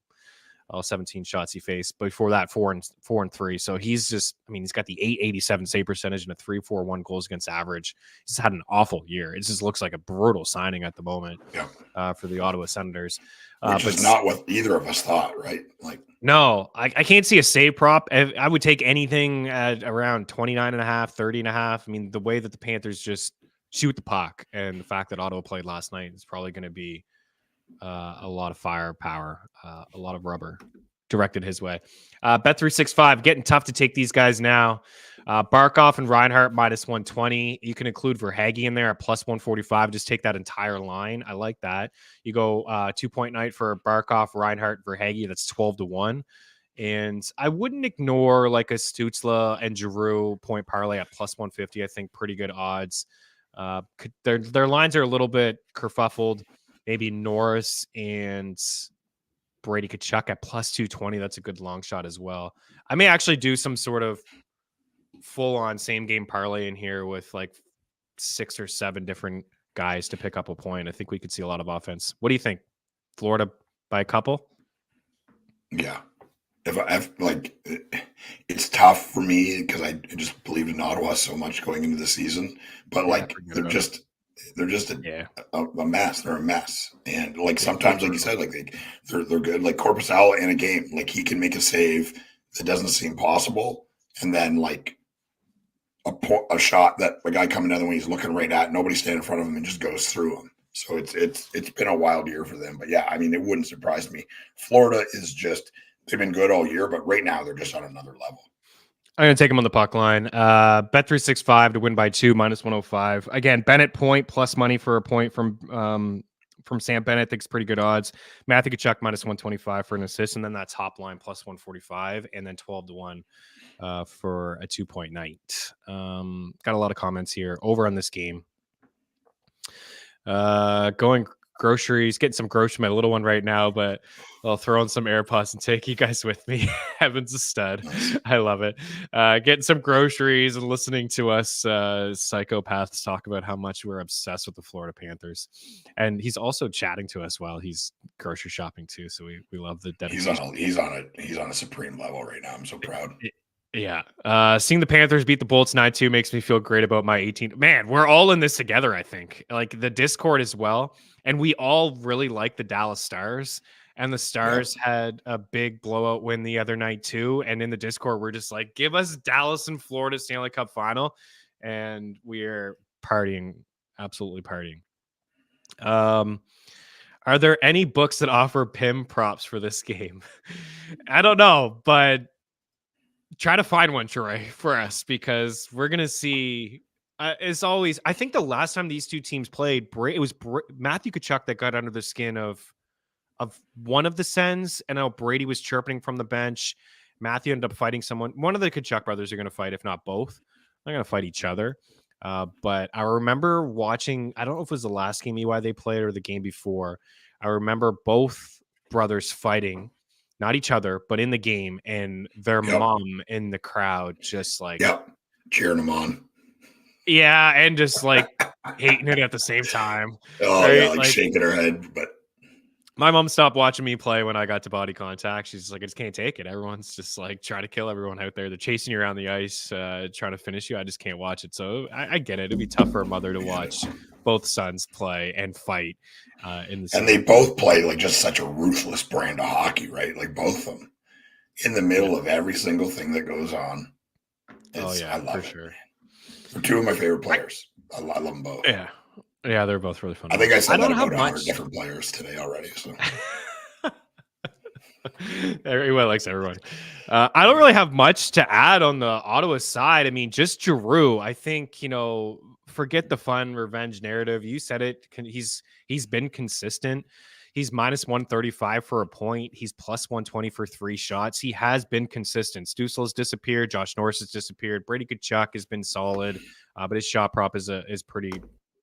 shots he faced. But before that, 4 and 3. So he's just, I mean, he's got the 887 save percentage and a 3.41 goals against average. He's had an awful year. It just looks like a brutal signing at the moment for the Ottawa Senators. Which is not what either of us thought, right? Like, no, I can't see a save prop. I would take anything at around 29.5, 30.5. I mean, the way that the Panthers just shoot the puck, and the fact that Ottawa played last night is probably going to be a lot of firepower, a lot of rubber directed his way. Bet365, getting tough to take these guys now. Barkov and Reinhart minus 120. You can include Verhaeghe in there at plus 145. Just take that entire line. I like that. You go 2-point night for Barkov, Reinhart, Verhaeghe. That's 12-1. And I wouldn't ignore like a Stützle and Giroux point parlay at plus 150. I think pretty good odds. Their lines are a little bit kerfuffled. Maybe Norris and Brady Tkachuk at plus 220. That's a good long shot as well. I may actually do some sort of full-on same-game parlay in here with like 6 or 7 different guys to pick up a point. I think we could see a lot of offense. What do you think? Florida by a couple? Yeah. It's tough for me because I just believed in Ottawa so much going into the season, but they're just a mess. They're a mess, and sometimes, like you said, they're good. Like Korpisalo in a game, he can make a save that doesn't seem possible, and then a shot that a guy coming down the wing he's looking right at, nobody standing in front of him, and just goes through him. So it's been a wild year for them. But yeah, I mean, it wouldn't surprise me. Florida is just. They've been good all year, but right now they're just on another level. I'm going to take them on the puck line. Bet365 to win by 2, -105. Again, Bennett point plus money for a point from Sam Bennett. I think it's pretty good odds. Matthew Tkachuk -125 for an assist, and then that top line +145, and then 12-1 for a 2-point night. Got a lot of comments here over on this game. Going groceries, getting some groceries, my little one right now, but I'll throw in some AirPods and take you guys with me. Heaven's a stud. I love it. Getting some groceries and listening to us psychopaths talk about how much we're obsessed with the Florida Panthers. And he's also chatting to us while he's grocery shopping too. So we love the dedication. He's on a supreme level right now. I'm so proud. Yeah. Seeing the Panthers beat the Bolts 9-2 makes me feel great about my 18. Man, we're all in this together, I think. The Discord as well. And we all really like the Dallas Stars. And the Stars had a big blowout win the other night too. And in the Discord, we're just like, give us Dallas and Florida Stanley Cup final. And we're partying, absolutely partying. Are there any books that offer PIM props for this game? I don't know, but try to find one, Troy, for us, because we're going to see, as always, I think the last time these two teams played, it was Matthew Tkachuk that got under the skin of one of the Sens, and now Brady was chirping from the bench. Matthew ended up fighting someone. One of the Tkachuk brothers are going to fight, if not both. They're going to fight each other. But I remember watching, I don't know if it was the last game EY they played or the game before. I remember both brothers fighting. Not each other, but in the game, and their mom in the crowd just cheering them on. Yeah, and just hating it at the same time. Oh, right? Yeah, shaking her head. But my mom stopped watching me play when I got to body contact. She's like, I just can't take it. Everyone's just trying to kill everyone out there. They're chasing you around the ice, trying to finish you. I just can't watch it. So I get it. It'd be tough for a mother to watch both sons play and fight. And they both play just such a ruthless brand of hockey, right? Both of them in the middle of every single thing that goes on. I love it. Sure. They're two of my favorite players. I love them both. Yeah, they're both really fun. I think I said that about 100 different players today already. So everyone likes everyone. I don't really have much to add on the Ottawa side. I mean, just Giroux. I think, forget the fun revenge narrative. You said it. He's been consistent. He's -135 for a point. He's +120 for 3 shots. He has been consistent. Stützle has disappeared. Josh Norris has disappeared. Brady Tkachuk has been solid, but his shot prop is pretty,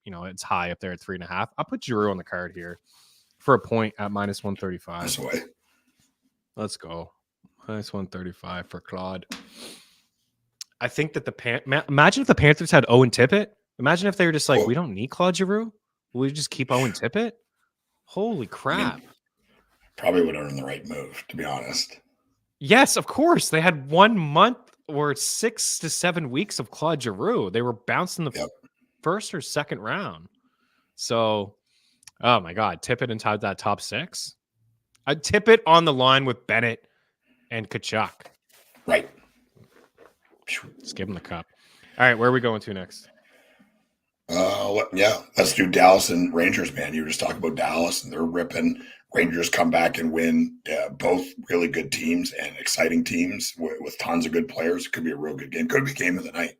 it's high up there at 3.5. I'll put Giroux on the card here for a point at -135. That's the way. Let's go. -135 for Claude. I think that imagine if the Panthers had Owen Tippett. Imagine if they were just we don't need Claude Giroux. We just keep Owen Tippett. Holy crap. Probably would have been the right move, to be honest. Yes, of course. They had 1 month or 6 to 7 weeks of Claude Giroux. They were bounced in the first or second round. So, oh my God, Tippett inside that top 6. I'd Tippett on the line with Bennett and Tkachuk. Right. Just give him the cup. All right, where are we going to next? Let's do Dallas and Rangers, man. You were just talking about Dallas, and they're ripping. Rangers come back and win. Both really good teams and exciting teams with tons of good players. It could be a real good game. Could be game of the night.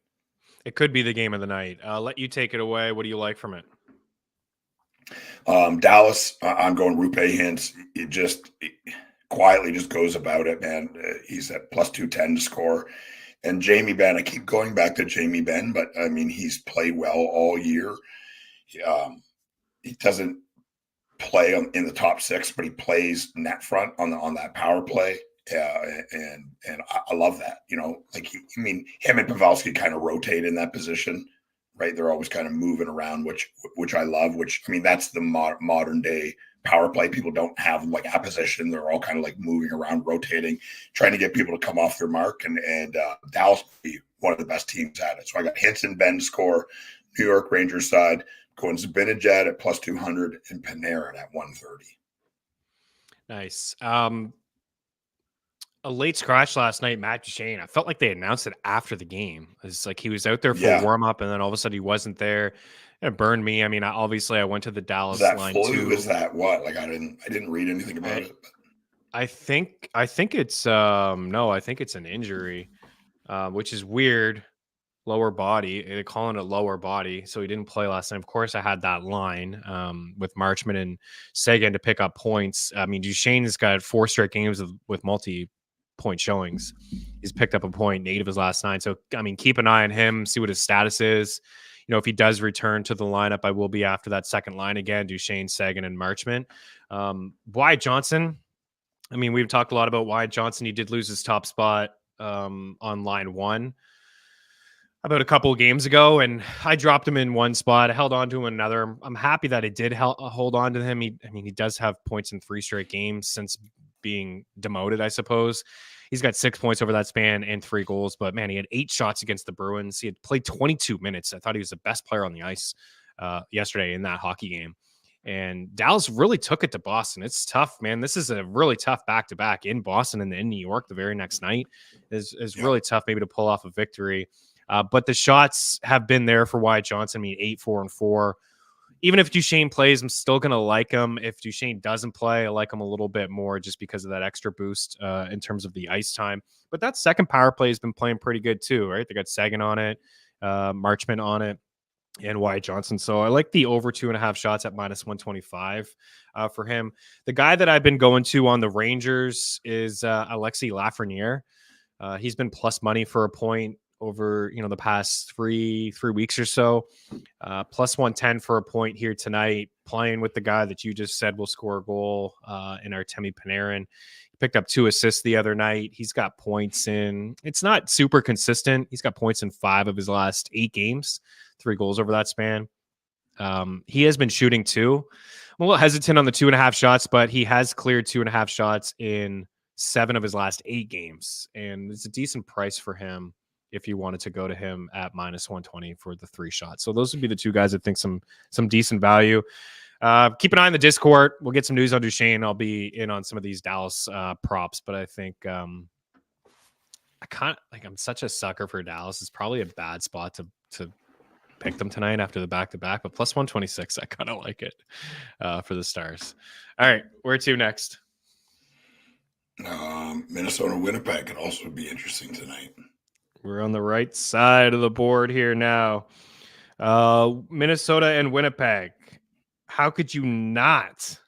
It could be the game of the night. I'll let you take it away. What do you like from it? Dallas, I'm going Rupe Hintz. It quietly just goes about it, man. He's at +210 to score. And Jamie Benn, I keep going back to Jamie Benn, but I mean, he's played well all year. He doesn't play in the top 6, but he plays net front on that power play. And I love that, him and Pavelski kind of rotate in that position. right? They're always kind of moving around, which I love. Which, I mean, that's the modern day power play. People don't have like opposition. They're all kind of like moving around, rotating, trying to get people to come off their mark. And Dallas will be one of the best teams at it. So I got Hinson, Ben to score, New York Rangers side, going Zibanejad at plus 200 and Panarin at 130. Nice. A late scratch last night, Matt Duchene. I felt like they announced it after the game. It's like he was out there for warm up, and then all of a sudden he wasn't there. It burned me. I mean, obviously I went to the Dallas line flu? too. Is that what? Like I didn't read anything about it. I think it's no, I think it's an injury, which is weird. Lower body. They're calling it lower body. So he didn't play last night. Of course, I had that line with Marchman and Seguin to pick up points. I mean, Duchene has got 4 straight games with multi-point showings. He's picked up a point 8 of his last 9. So, I mean, keep an eye on him, see what his status is. You know, if he does return to the lineup, I will be after that second line again, Duchene, Seguin, and Marchman. Wyatt Johnson. I mean, we've talked a lot about Wyatt Johnson. He did lose his top spot on line 1 about a couple of games ago, and I dropped him in one spot. I held on to him in another. I'm happy that I did hold on to him. He does have points in 3 straight games since being demoted, I suppose. He's got 6 points over that span and 3 goals, but man, he had 8 shots against the Bruins. He had played 22 minutes. I thought he was the best player on the ice yesterday in that hockey game. And Dallas really took it to Boston. It's tough, man. This is a really tough back-to-back in Boston and in New York the very next night. Is really tough maybe to pull off a victory. But the shots have been there for Wyatt Johnson. I mean, 8, 4, and 4. Even if Duchene plays, I'm still going to like him. If Duchene doesn't play, I like him a little bit more just because of that extra boost in terms of the ice time. But that second power play has been playing pretty good too, right? They got Seguin on it, Marchman on it, and Wyatt Johnson. So I like the over 2.5 shots at minus 125 for him. The guy that I've been going to on the Rangers is Alexis Lafreniere. He's been plus money for a point over the past three weeks or so, plus 110 for a point here tonight, playing with the guy that you just said will score a goal in Artemi Panarin. He picked up 2 assists the other night. He's got points in, it's not super consistent. He's got points in 5 of his last 8 games, 3 goals over that span. He has been shooting too. I'm a little hesitant on the 2.5 shots, but he has cleared 2.5 shots in 7 of his last 8 games. And it's a decent price for him if you wanted to go to him at minus 120 for the 3 shots. So those would be the 2 guys I think some decent value. Keep an eye on the Discord. We'll get some news on Duchene. I'll be in on some of these Dallas props, but I think I'm such a sucker for Dallas. It's probably a bad spot to pick them tonight after the back-to-back, but plus 126, I kind of like it for the Stars. All right, where to next? Minnesota Winnipeg could also be interesting tonight. We're on the right side of the board here now. Minnesota and Winnipeg. How could you not?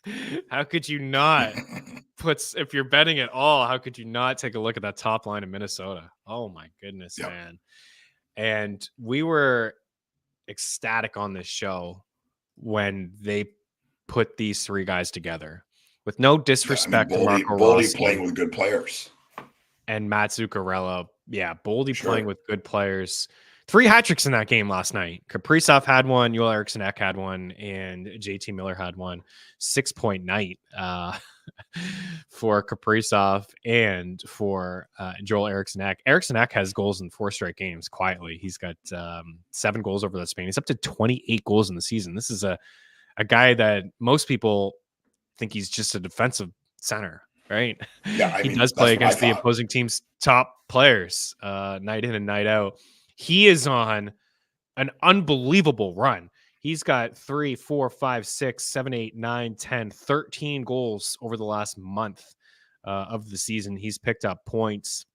If you're betting at all, how could you not take a look at that top line in Minnesota? Oh my goodness, man. And we were ecstatic on this show when they put these 3 guys together. With no disrespect to Marco Rossi, playing with good players. And Matt Zuccarello. Yeah, Boldy playing with good players. 3 hat tricks in that game last night. Kaprizov had one, Joel Eriksson Ek had one, and JT Miller had one. 6-point night for Kaprizov and for Joel Eriksson Ek. Eriksson Ek has goals in 4 straight games quietly. He's got 7 goals over the span. He's up to 28 goals in the season. This is a guy that most people think he's just a defensive center. Right. Yeah, he does play against the opposing team's top players night in and night out. He is on an unbelievable run. He's got 3, 4, 5, 6, 7, 8, 9, 10, 13 goals over the last month of the season. He's picked up points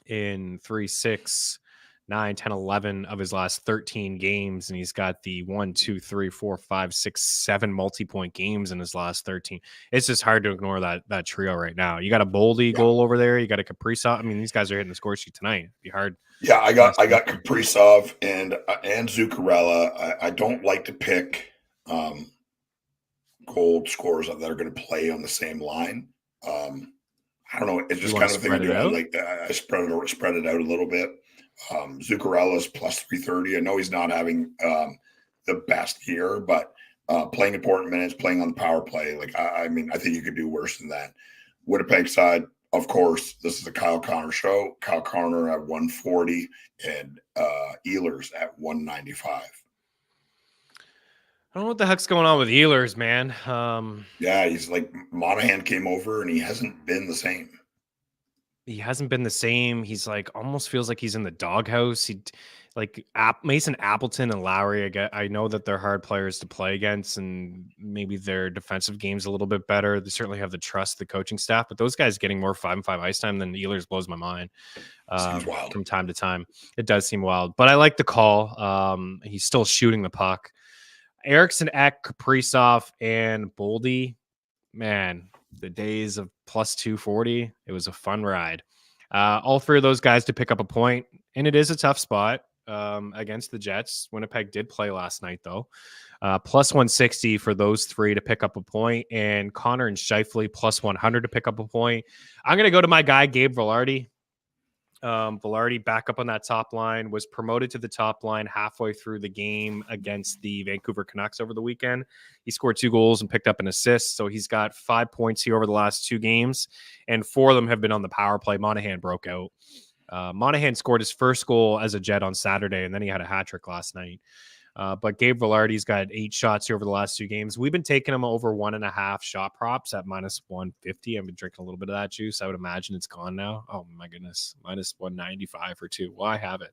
in 3, 6, 9, 10, 11 of his last 13 games. And he's got the 1, 2, 3, 4, 5, 6, 7 multi-point games in his last 13. It's just hard to ignore that trio right now. You got a Boldy goal over there. You got a Kaprizov. I mean, these guys are hitting the score sheet tonight. It'd be hard. Yeah, I got Kaprizov and Zuccarello. I don't like to pick goal scorers that are going to play on the same line. I don't know. It's just kind of a thing I do. I like that. I spread it out a little bit. Zuccarello's plus 330. I know he's not having the best year, but playing important minutes, playing on the power play. Like, I mean, I think you could do worse than that. Winnipeg side, of course, this is a Kyle Connor show. Kyle Connor at 140 and Ehlers at 195. I don't know what the heck's going on with Ehlers, man. Yeah, he's like Monahan came over and he hasn't been the same. He hasn't been the same. He's like almost feels like he's in the doghouse. He like Mason Appleton and Lowry. I know that they're hard players to play against, and maybe their defensive game's a little bit better. They certainly have the trust of the coaching staff, but those guys getting more 5-on-5 ice time than Ehlers blows my mind. Seems wild from time to time. It does seem wild, but I like the call. He's still shooting the puck. Eriksson, Ek, Kaprizov, and Boldy, man, the days of plus 240, it was a fun ride. All three of those guys to pick up a point, and it is a tough spot against the Jets. Winnipeg did play last night, though. Plus 160 for those three to pick up a point, and Connor and Scheifele plus 100 to pick up a point. I'm going to go to my guy, Gabe Vilardi. Vilardi back up on that top line, was promoted to the top line halfway through the game against the Vancouver Canucks over the weekend. He scored 2 goals and picked up an assist. So he's got 5 points here over the last 2 games, and 4 of them have been on the power play. Monahan broke out. Monahan scored his first goal as a Jet on Saturday, and then he had a hat trick last night. But Gabe Vilardi's got 8 shots here over the last 2 games. We've been taking him over 1.5 shot props at minus 150. I've been drinking a little bit of that juice. I would imagine it's gone now. Oh my goodness. Minus 195 for 2. Well, I have it.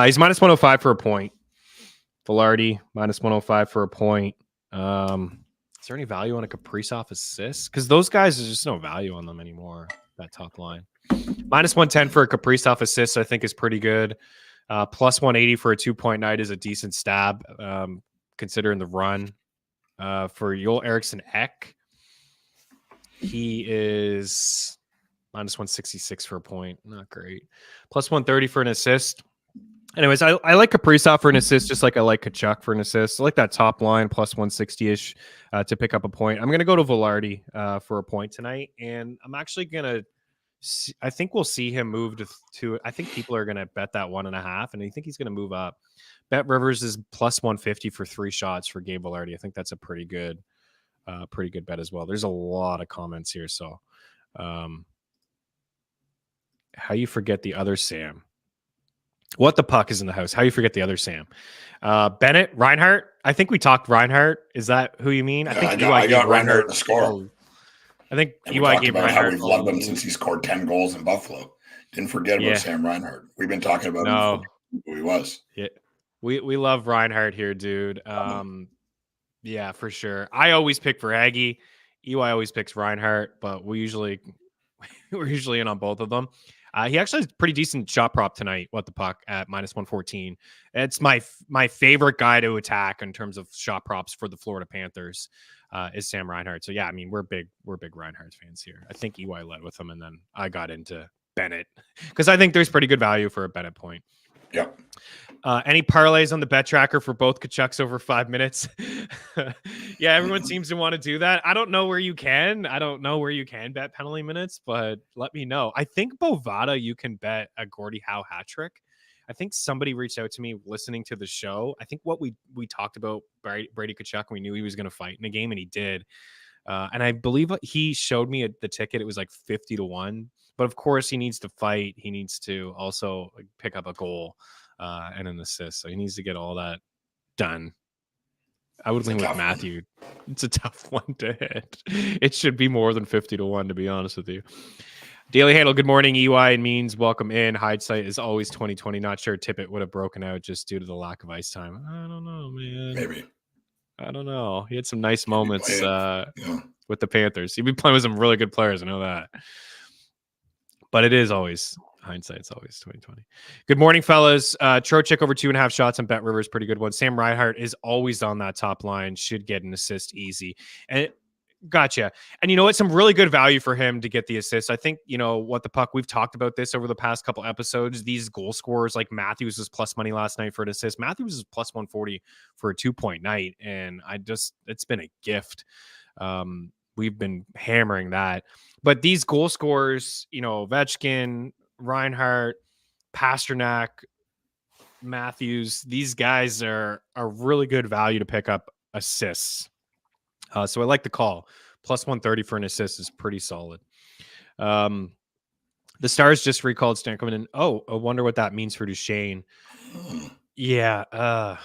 He's minus 105 for a point. Vilardi, minus 105 for a point. Is there any value on a Kaprizov assist? Because those guys, there's just no value on them anymore, that top line. Minus 110 for a Kaprizov assist, I think is pretty good. Plus 180 for a 2-point night is a decent stab, considering the run. For Joel Eriksson Ek, he is minus 166 for a point. Not great. Plus 130 for an assist. Anyways, I like Kaprizov for an assist, just like I like Tkachuk for an assist. I like that top line, plus 160-ish to pick up a point. I'm going to go to Vilardi for a point tonight, and I'm actually going to I think we'll see him move to I think people are going to bet that 1.5, and I think he's going to move up. Bet Rivers is plus 150 for 3 shots for Gabe Vilardi. I think that's a pretty good bet as well. There's a lot of comments here. So how you forget the other Sam? What the puck is in the house? How you forget the other Sam? Bennett, Reinhart. I think we talked Reinhart. Is that who you mean? I think I got Reinhart in the score. Oh, I think and we talked about how we've loved him since he scored 10 goals in Buffalo. Didn't forget about Sam Reinhart. We've been talking about him who he was. Yeah, we love Reinhart here, dude. Yeah, for sure. I always pick for Aggie. EY always picks Reinhart, but we're usually in on both of them. He actually has a pretty decent shot prop tonight. What the puck at minus 114. It's my favorite guy to attack in terms of shot props for the Florida Panthers. Is Sam Reinhart. So yeah, I mean, we're big Reinhart fans here. I think EY led with him, and then I got into Bennett because I think there's pretty good value for a Bennett point. Yep. Any parlays on the bet tracker for both Tkachuks over 5 minutes? Yeah, everyone seems to want to do that. I don't know where you can. Bet penalty minutes, but let me know. I think Bovada, you can bet a Gordie Howe hat trick. I think somebody reached out to me listening to the show. I think what we talked about Brady Tkachuk, we knew he was going to fight in the game, and he did. And I believe he showed me the ticket. It was like 50-1. But of course, he needs to fight. He needs to also pick up a goal and an assist. So he needs to get all that done. I would lean with Matthew. It's a tough one to hit. It should be more than 50-1, to be honest with you. Daily Handle, good morning. EY and Means, welcome in. Hindsight is always 2020. Not sure Tippett would have broken out just due to the lack of ice time. I don't know, man. Maybe. I don't know. He had some nice moments with the Panthers. He'd be playing with some really good players. I know that. But it is always hindsight's always 2020. Good morning, fellas. Trocheck over 2.5 shots on Bet Rivers, pretty good one. Sam Reinhart is always on that top line. Should get an assist easy. And gotcha. And you know what? Some really good value for him to get the assist. I think, what the puck, we've talked about this over the past couple episodes. These goal scorers like Matthews was plus money last night for an assist. Matthews is plus 140 for a 2-point night. And it's been a gift. We've been hammering that. But these goal scorers, Ovechkin, Reinhart, Pasternak, Matthews, these guys are really good value to pick up assists. So I like the call. Plus 130 for an assist is pretty solid. The Stars just recalled Stankoven, and I wonder what that means for Duchesne. Yeah.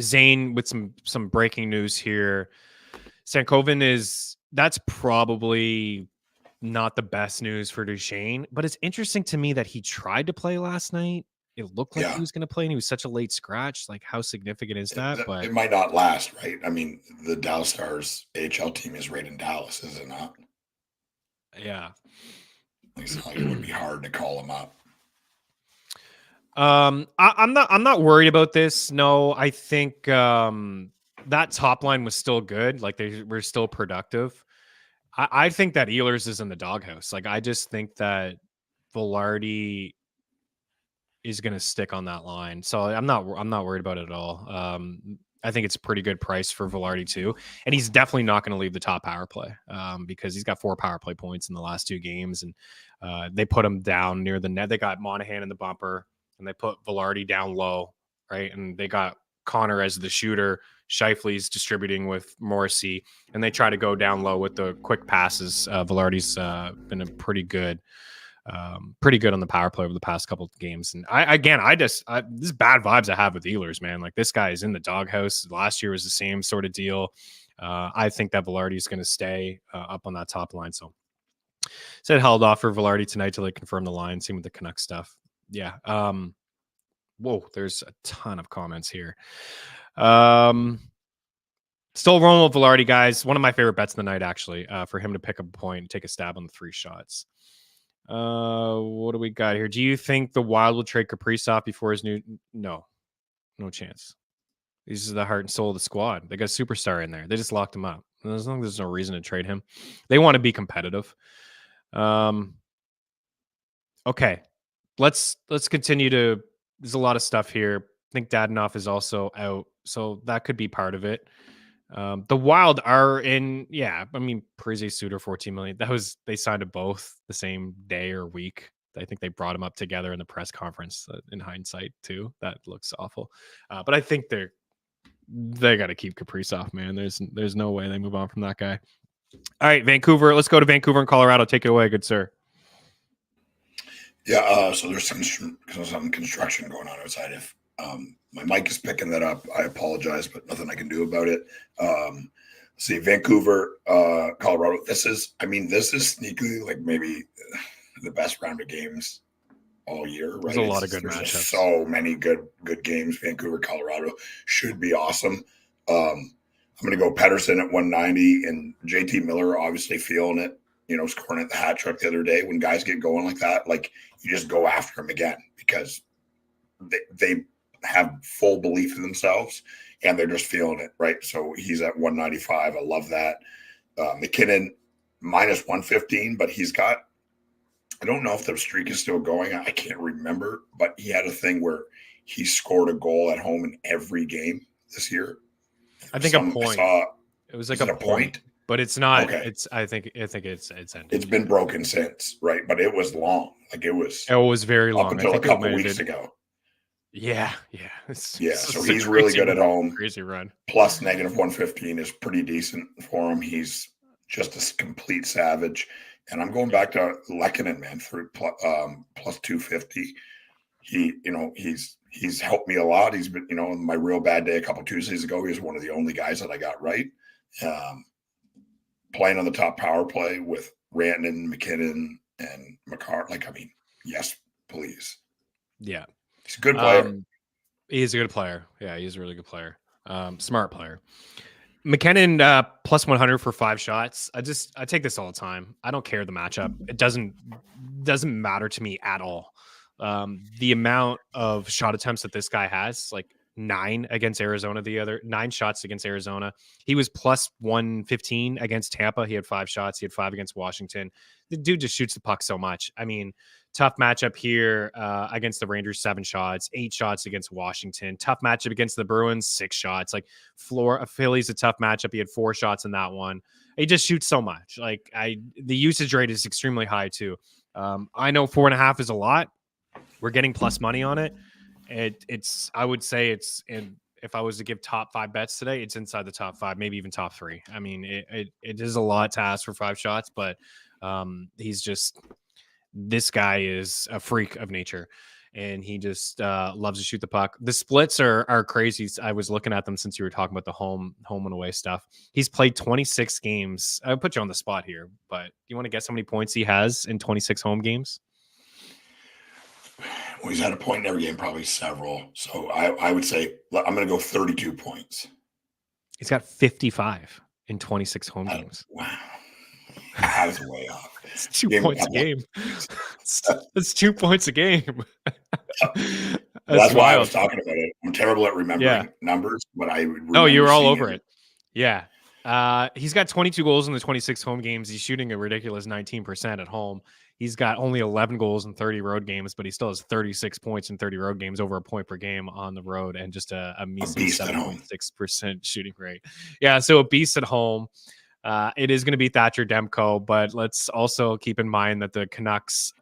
Zane with some breaking news here. Stankoven that's probably not the best news for Duchesne, but it's interesting to me that he tried to play last night. It looked like he was going to play, and he was such a late scratch. Like, how significant is that? But it might not last, right? I mean, the Dallas Stars AHL team is right in Dallas, is it not? Yeah. It's not like it would be hard to call him up. I'm not worried about this. No, I think that top line was still good. Like, they were still productive. I think that Ehlers is in the doghouse. Like, I just think that Velarde is going to stick on that line. So I'm not worried about it at all. I think it's a pretty good price for Velarde too. And he's definitely not going to leave the top power play because he's got 4 power play points in the last 2 games. And they put him down near the net. They got Monahan in the bumper and they put Velarde down low. Right. And they got Connor as the shooter. Scheifele's distributing with Morrissey, and they try to go down low with the quick passes. Velarde's been a pretty good on the power play over the past couple of games. And this is bad vibes I have with Ehlers, man. Like, this guy is in the doghouse. Last year was the same sort of deal. I think that Velarde is going to stay up on that top line. So said held off for Velarde tonight till they confirm the line. Same with the Canucks stuff. Yeah. Whoa, there's a ton of comments here. Still rolling with Velarde, guys. One of my favorite bets of the night, actually, for him to pick up a point and take a stab on the 3 shots. What do we got here? Do you think the Wild will trade Kaprizov before his new? No chance. This is the heart and soul of the squad. They got a superstar in there. They just locked him up. As long as there's no reason to trade him, they want to be competitive. Okay, let's continue to. There's a lot of stuff here. I think Dadonov is also out, so that could be part of it. The Wild are in, Parise Suter, 14 million. They signed to both the same day or week. I think they brought them up together in the press conference in hindsight too. That looks awful. But I think they got to keep Kaprizov, man. There's no way they move on from that guy. All right, Vancouver. Let's go to Vancouver and Colorado. Take it away, good sir. Yeah, so there's some construction going on outside. If my mic is picking that up, I apologize, but nothing I can do about it. See, Vancouver, Colorado. This is sneakily like maybe the best round of games all year. Right? There's a lot of good matchups. So many good games. Vancouver, Colorado should be awesome. I'm going to go Pettersson at 190 and JT Miller obviously feeling it. Scoring at the hat trick the other day. When guys get going like that, like, you just go after him again because they have full belief in themselves and they're just feeling it, right? So he's at 195. I love that. McKinnon minus 115, but he's got, I don't know if the streak is still going. I can't remember, but he had a thing where he scored a goal at home in every game this year. I think a point. It was like a point. But it's not. Okay. I think it's ended. It's been broken since, right? But it was long. Like, it was very long. Up until a couple weeks ago. Yeah. So he's really good at home. Crazy run. Plus negative 115 is pretty decent for him. He's just a complete savage. And I'm going back to Lehkonen, man, through plus 250. He's helped me a lot. He's been, my real bad day a couple Tuesdays ago, he was one of the only guys that I got right. Playing on the top power play with Rantanen, McKinnon, and McCarr. Yes, please. Yeah. He's a good player. He's a good player. Yeah, he's a really good player. Smart player. McKinnon plus 100 for 5 shots. I take this all the time. I don't care the matchup. It doesn't matter to me at all. The amount of shot attempts that this guy has, like 9 against Arizona, 9 shots against Arizona. He was plus 115 against Tampa. He had 5 shots. He had 5 against Washington. The dude just shoots the puck so much. I mean, tough matchup here against the Rangers, 7 shots, 8 shots against Washington. Tough matchup against the Bruins, 6 shots. Like, Philly's a tough matchup. He had 4 shots in that one. He just shoots so much. Like, the usage rate is extremely high too. I know 4.5 is a lot. we're getting plus money on it. I would say if I was to give top 5 bets today, it's inside the top 5, maybe even top 3. I mean, it is a lot to ask for 5 shots, but this guy is a freak of nature, and he just loves to shoot the puck. The splits are crazy. I was looking at them since you were talking about the home and away stuff. He's played 26 games. I'll put you on the spot here, but do you want to guess how many points he has in 26 home games? Well, he's had a point in every game, probably several. So I would say I'm going to go 32 points. He's got 55 in 26 home games. Wow. I was way off. It's 2 points a game. It's 2 points a game. That's why I was talking about it. I'm terrible at remembering numbers, but I would. Oh, you were all over it. Yeah. He's got 22 goals in the 26 home games. He's shooting a ridiculous 19% at home. He's got only 11 goals in 30 road games, but he still has 36 points in 30 road games, over a point per game on the road, and just a measly 7.6% shooting rate. Yeah, so a beast at home. It is going to be Thatcher Demko, but let's also keep in mind that the Canucks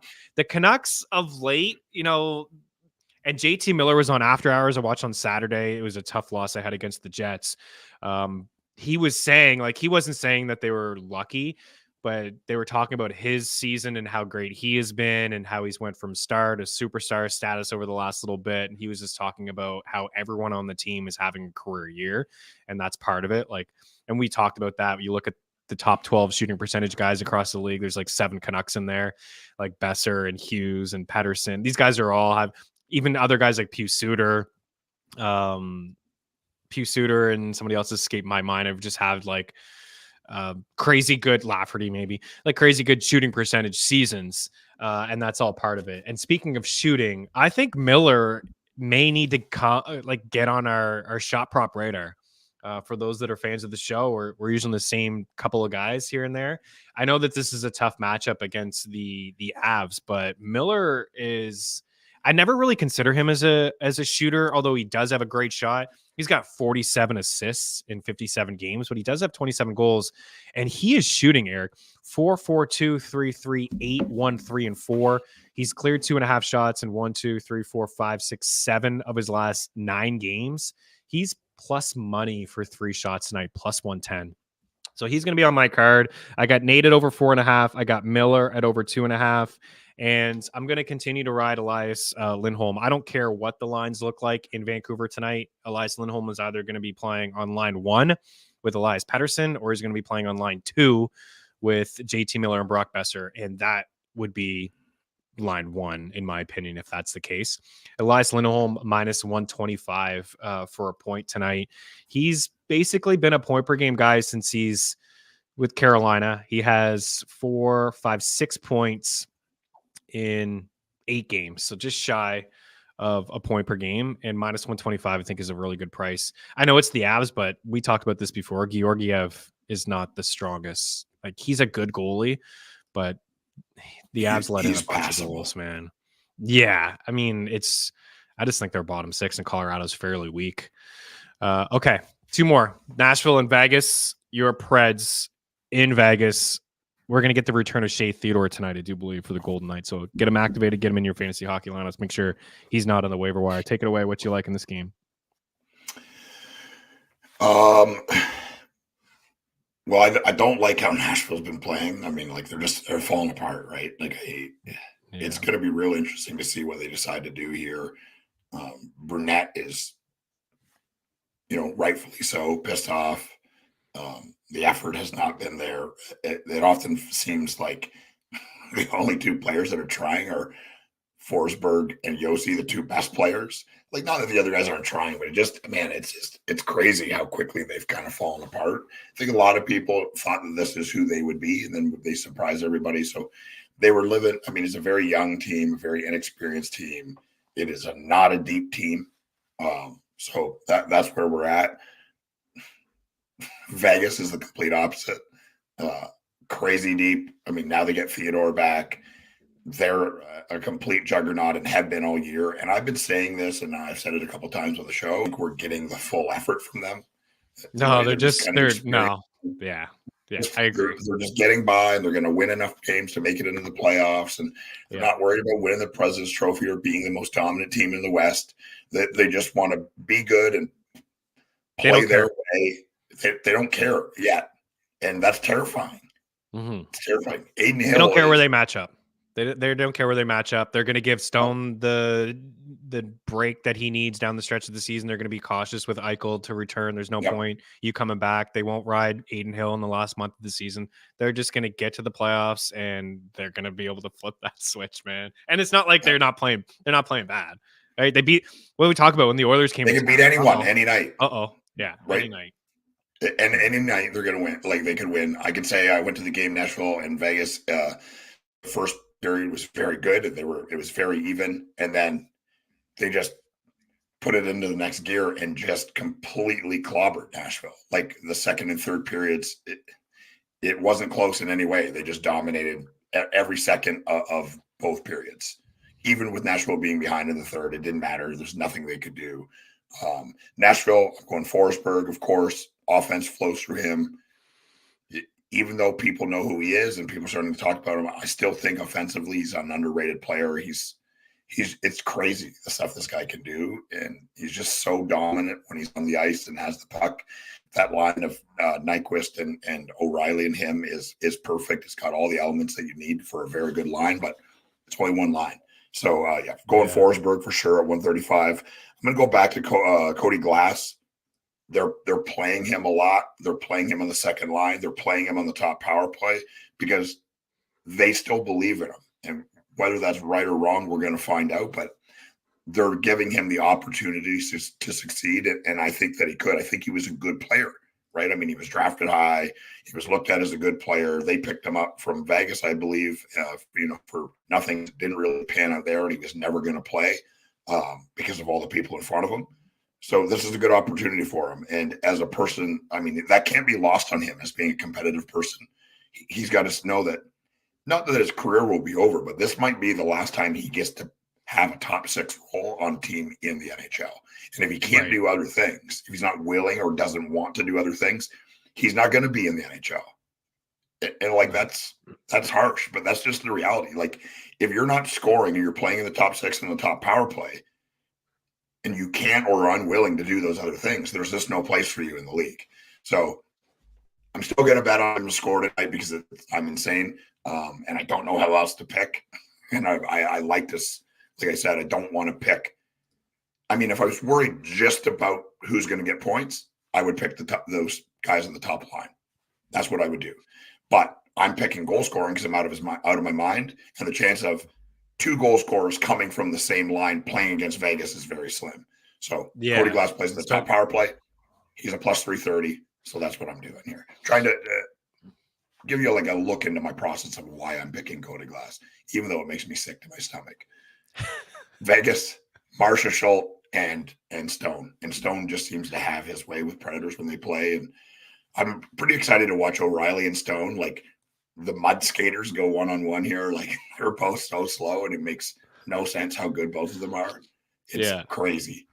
of late, and JT Miller was on After Hours. I watched on Saturday. It was a tough loss I had against the Jets. He was saying, he wasn't saying that they were lucky, but they were talking about his season and how great he has been and how he's went from star to superstar status over the last little bit. And he was just talking about how everyone on the team is having a career year, and that's part of it. And we talked about that. You look at the top 12 shooting percentage guys across the league. There's 7 Canucks in there, like Besser and Hughes and Pettersson. These guys have even other guys like Pew Suter and somebody else escaped my mind. I've just had crazy good Lafferty, maybe crazy good shooting percentage seasons. And that's all part of it. And speaking of shooting, I think Miller may need to get on our shot prop radar. For those that are fans of the show, we're using the same couple of guys here and there. I know that this is a tough matchup against the Avs, but Miller I never really consider him as a shooter, although he does have a great shot. He's got 47 assists in 57 games, but he does have 27 goals, and he is shooting, Eric, 4-4-2, 3-3, 8-1, 3 and 4. He's cleared 2.5 shots in 1, 2, 3, 4, 5, 6, 7 of his last 9 games. He's plus money for 3 shots tonight, plus 110. So he's going to be on my card. I got Nate at over 4.5. I got Miller at over 2.5. And I'm going to continue to ride Elias Lindholm. I don't care what the lines look like in Vancouver tonight. Elias Lindholm is either going to be playing on line 1 with Elias Pettersson, or he's going to be playing on line 2 with JT Miller and Brock Besser. And that would be line 1, in my opinion, if that's the case. Elias Lindholm minus 125 for a point tonight. He's basically been a point per game guy since he's with Carolina. He has 4, 5, 6 points in 8 games, so just shy of a point per game, and minus 125 I think is a really good price. I know it's the Avs, but we talked about this before. Georgiev is not the strongest. He's a good goalie, but the Avs let in a bunch of goals, man. Yeah, I mean, I just think they're bottom 6, and Colorado's fairly weak. Okay, 2 more. Nashville and Vegas. Your Preds in Vegas. We're going to get the return of Shea Theodore tonight, I do believe, for the Golden Knights. So get him activated, get him in your fantasy hockey lineups. Make sure he's not on the waiver wire. Take it away. What you like in this game? Well, I don't like how Nashville's been playing. I mean, they're falling apart, right? It's going to be real interesting to see what they decide to do here. Brunette is, rightfully so, pissed off. The effort has not been there. It often seems like the only 2 players that are trying are Forsberg and Yossi, the 2 best players. Not that the other guys aren't trying, but it's crazy how quickly they've kind of fallen apart. I think a lot of people thought that this is who they would be, and then they surprise everybody. So they were living. I mean, it's a very young team, a very inexperienced team. It is not a deep team. So that's where we're at. Vegas is the complete opposite. Crazy deep. I mean, now they get Theodore back. They're a complete juggernaut and have been all year. And I've been saying this, and I've said it a couple times on the show. I think we're getting the full effort from them. No, they're no. Yeah. Yeah, I agree. They're just getting by, and they're going to win enough games to make it into the playoffs, and they're not worried about winning the President's Trophy or being the most dominant team in the West. They just want to be good and play their way. They don't care yet, and that's terrifying. It's terrifying. Aiden Hill. They don't care where they match up. They don't care where they match up. They're going to give Stone the break that he needs down the stretch of the season. They're going to be cautious with Eichel to return. There's no point you coming back. They won't ride Aiden Hill in the last month of the season. They're just going to get to the playoffs, and they're going to be able to flip that switch, man. And it's not like they're not playing bad. Right? They beat what we talk about when the Oilers came. They can beat anyone any night. Yeah, right? Any night. And any night they're going to win. Like, they could win. I could say I went to the game Nashville and Vegas. The first period was very good. It was very even, and then they just put it into the next gear and just completely clobbered Nashville. Like, the second and third periods, it wasn't close in any way. They just dominated every second of both periods. Even with Nashville being behind in the third, it didn't matter. There's nothing they could do. Nashville, I'm going Forsberg, of course. Offense flows through him. Even though people know who he is and people are starting to talk about him, I still think offensively he's an underrated player. It's crazy the stuff this guy can do, and he's just so dominant when he's on the ice and has the puck. That line of Nyquist and O'Reilly and him is perfect. It's got all the elements that you need for a very good line, but it's only one line. So going Forsberg for sure at 135. I'm going to go back to Cody Glass. They're playing him a lot. They're playing him on the second line. They're playing him on the top power play because they still believe in him. And whether that's right or wrong, we're going to find out. But they're giving him the opportunities to succeed. And I think that he could. I think he was a good player, right? I mean, he was drafted high. He was looked at as a good player. They picked him up from Vegas, I believe, for nothing. Didn't really pan out there, and he was never going to play because of all the people in front of him. So this is a good opportunity for him. And as a person, I mean, that can't be lost on him as being a competitive person. He's got to know that, not that his career will be over, but this might be the last time he gets to have a top six role on team in the NHL. And if he can't do other things, if he's not willing or doesn't want to do other things, he's not going to be in the NHL. And like, that's harsh, but that's just the reality. Like, if you're not scoring and you're playing in the top six and the top power play, and you can't or are unwilling to do those other things, there's just no place for you in the league. So I'm still going to bet on him to score tonight because I'm insane. And I don't know how else to pick. And I like this. Like I said, I don't want to pick. I mean, if I was worried just about who's going to get points, I would pick those guys on the top line. That's what I would do. But I'm picking goal scoring because I'm out of my mind. And the chance of two goal scorers coming from the same line playing against Vegas is very slim. So Cody Glass plays in the top power play. He's a plus 330. So that's what I'm doing here. Trying to give you like a look into my process of why I'm picking Cody Glass, even though it makes me sick to my stomach. Vegas, Marcia Schultz, and Stone. And Stone just seems to have his way with Predators when they play. And I'm pretty excited to watch O'Reilly and Stone. Like, the mud skaters go one-on-one here. Like, they're both so slow, and it makes no sense how good both of them are. It's crazy.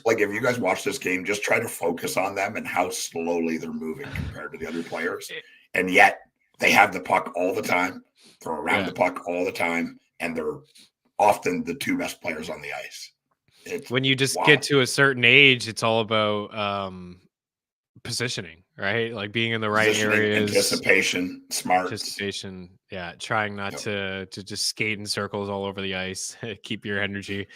Like, if you guys watch this game, just try to focus on them and how slowly they're moving compared to the other players. And yet they have the puck all the time. They're around the puck all the time, and they're often the two best players on the ice. When you just get to a certain age, it's all about positioning, right? Like being in the right areas, anticipation, smart anticipation. Yeah, trying not to just skate in circles all over the ice. Keep your energy.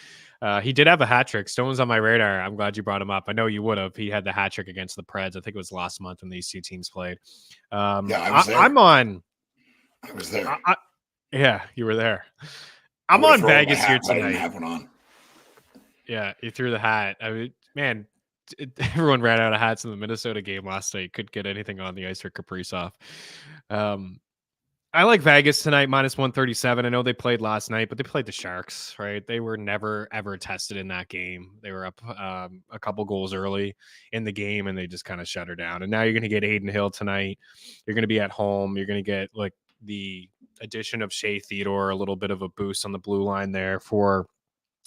He did have a hat trick. Stone's on my radar. I'm glad you brought him up. I know you would have. He had the hat trick against the Preds. I think it was last month when these two teams played. I was there. I was there. Yeah, you were there. I'm on Vegas here tonight. I didn't have one on. Yeah, you threw the hat. I mean, man, everyone ran out of hats in the Minnesota game last night. Couldn't get anything on the ice for Kaprizov. I like Vegas tonight, minus 137. I know they played last night, but they played the Sharks, right? They were never, ever tested in that game. They were up a couple goals early in the game, and they just kind of shut her down. And now you're going to get Aiden Hill tonight. You're going to be at home. You're going to get like the addition of Shea Theodore, a little bit of a boost on the blue line there for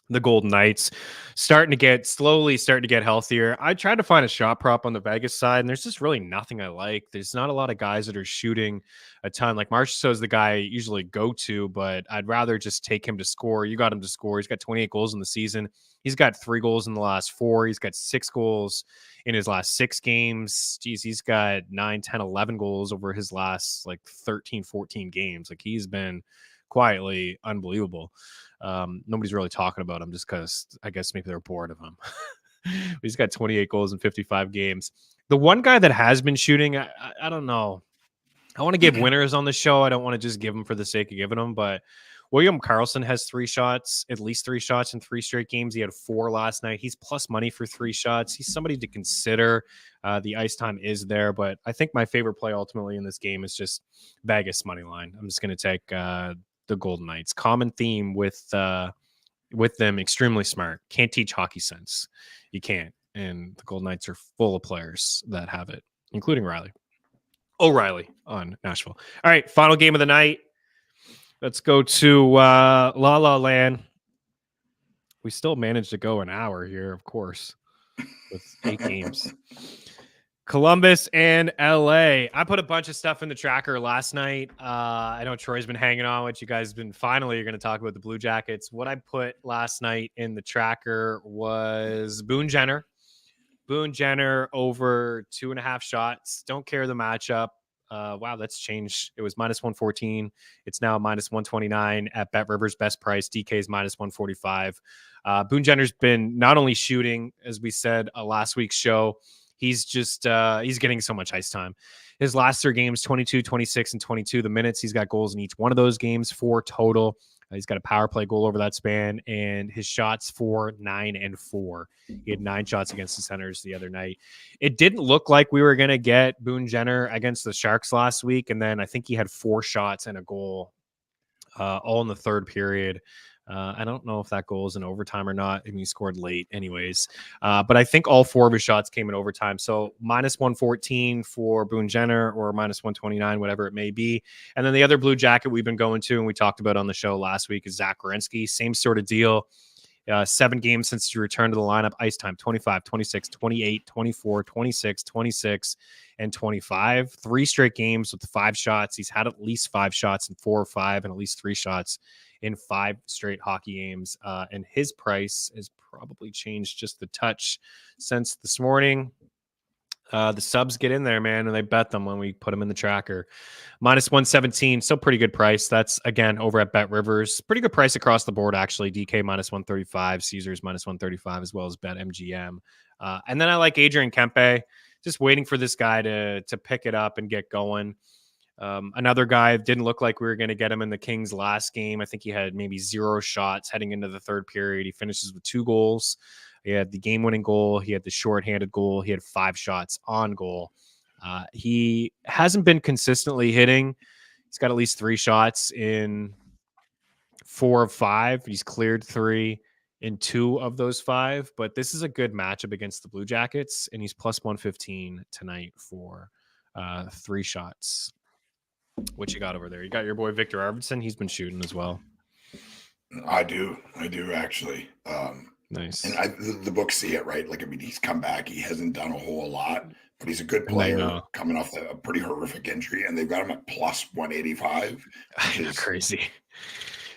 the Golden Knights starting to get healthier. I tried to find a shot prop on the Vegas side, and there's just really nothing I like. There's not a lot of guys that are shooting a ton. Like Marchessault is the guy I usually go to, but I'd rather just take him to score. You got him to score. He's got 28 goals in the season. He's got 3 goals in the last 4. He's got 6 goals in his last 6 games. Geez, he's got 9, 10, 11 goals over his last like 13, 14 games. Like he's been quietly unbelievable. Nobody's really talking about him just because I guess maybe they're bored of him. He's got 28 goals in 55 games. The one guy that has been shooting, I don't know. I want to give winners on the show. I don't want to just give them for the sake of giving them, but William Karlsson has at least 3 shots in 3 straight games. He had 4 last night. He's plus money for 3 shots. He's somebody to consider. The ice time is there, but I think my favorite play ultimately in this game is just Vegas money line. I'm just going to take the Golden Knights. Common theme with them, extremely smart. Can't teach hockey sense. You can't. And the Golden Knights are full of players that have it, including O'Reilly on Nashville. All right, final game of the night. Let's go to La La Land. We still managed to go an hour here, of course, with 8 games. Columbus and LA. I put a bunch of stuff in the tracker last night. I know Troy's been hanging on, which you guys been finally are going to talk about the Blue Jackets. What I put last night in the tracker was Boone Jenner. Boone Jenner over 2.5 shots. Don't care the matchup. Wow, that's changed. It was minus 114. It's now minus 129 at Bet Rivers best price. DK's minus 145. Boone Jenner's been not only shooting, as we said last week's show, he's getting so much ice time. His last 3 games, 22, 26, and 22. The minutes, he's got goals in each one of those games, 4 total. He's got a power play goal over that span, and his shots 4, 9, and 4. He had 9 shots against the Senators the other night. It didn't look like we were going to get Boone Jenner against the Sharks last week, and then I think he had 4 shots and a goal all in the third period. I don't know if that goal is in overtime or not. I mean, he scored late anyways. But I think all 4 of his shots came in overtime. So minus 114 for Boone Jenner or minus 129, whatever it may be. And then the other Blue Jacket we've been going to and we talked about on the show last week is Zach Werenski. Same sort of deal. 7 games since he returned to the lineup. Ice time 25, 26, 28, 24, 26, 26, and 25. 3 straight games with 5 shots. He's had at least 5 shots in 4 or 5 and at least 3 shots in 5 straight hockey games. And his price has probably changed just a touch since this morning. The subs get in there, man, and they bet them when we put them in the tracker. Minus 117, still pretty good price. That's, again, over at Bet Rivers. Pretty good price across the board, actually. DK minus 135, Caesars minus 135, as well as Bet MGM. And then I like Adrian Kempe. Just waiting for this guy to pick it up and get going. Another guy, didn't look like we were going to get him in the Kings last game. I think he had maybe 0 shots heading into the third period. He finishes with 2 goals. He had the game-winning goal. He had the shorthanded goal. He had 5 shots on goal. He hasn't been consistently hitting. He's got at least 3 shots in 4 of 5. He's cleared 3 in 2 of those 5. But this is a good matchup against the Blue Jackets, and he's plus 115 tonight for 3 shots. What you got over there? You got your boy Victor Arvidsson. He's been shooting as well. I do actually. Nice. And the books see it, right? Like, I mean, he's come back. He hasn't done a whole lot, but he's a good player coming off a pretty horrific injury, and they've got him at plus 185. Which is crazy.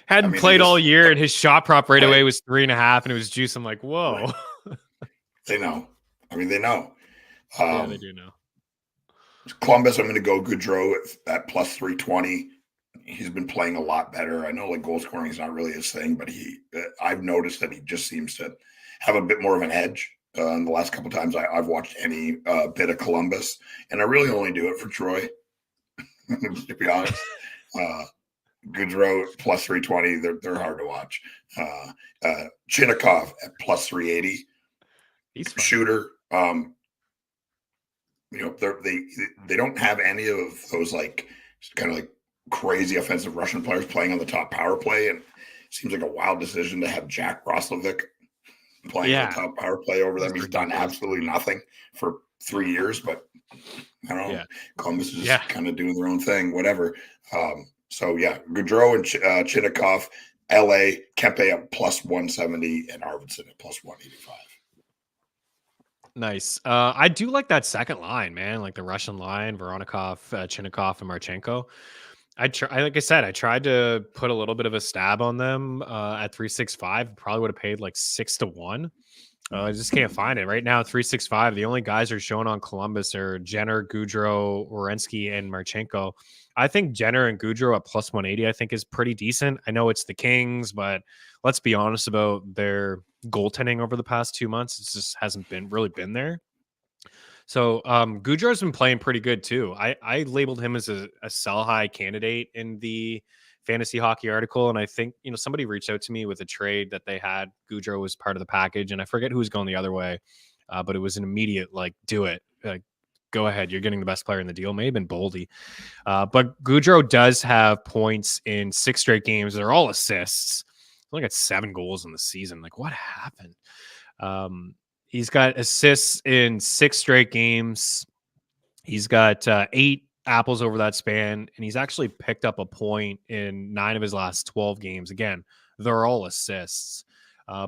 Hadn't played all year, and his shot prop right away was 3.5, and it was juice. I'm like, whoa. Right. They know. I mean, they know. Yeah, they do know. Columbus, I'm going to go Gaudreau at plus 320. He's been playing a lot better. I know like goal scoring is not really his thing, but I've noticed that he just seems to have a bit more of an edge. In the last couple of times I've watched any bit of Columbus, and I really only do it for Troy, to be honest. Gaudreau plus 320, they're hard to watch. Chinnikov at plus 380. He's fun. Shooter. They don't have any of those like kind of like crazy offensive Russian players playing on the top power play, and it seems like a wild decision to have Jack Roslovic playing the top power play over them. He's done absolutely nothing for 3 years, but I don't know. Yeah. Columbus is just kind of doing their own thing, whatever. So yeah, Gaudreau and Chinnikov. LA, Kempe at plus 170 and Arvidsson at plus 185. Nice. I do like that second line, man. Like the Russian line, Voronikov, Chinnikov, and Marchenko. Like I said, I tried to put a little bit of a stab on them at 365. Probably would have paid like 6-1. I just can't find it right now. 365. The only guys are shown on Columbus are Jenner, Gaudreau, Werenski, and Marchenko. I think Jenner and Gaudreau at plus 180, I think, is pretty decent. I know it's the Kings, but let's be honest about their goaltending over the past 2 months. It just hasn't really been there. So Gaudreau's been playing pretty good too. I labeled him as a sell high candidate in the fantasy hockey article, and I think somebody reached out to me with a trade that they had. Gaudreau was part of the package, and I forget who was going the other way, but it was an immediate like, do it, go ahead. You're getting the best player in the deal. May have been Boldy, but Gaudreau does have points in 6 straight games. They're all assists. He only got 7 goals in the season. Like, what happened? He's got assists in 6 straight games. He's got 8 apples over that span, and he's actually picked up a point in 9 of his last 12 games. Again, they're all assists,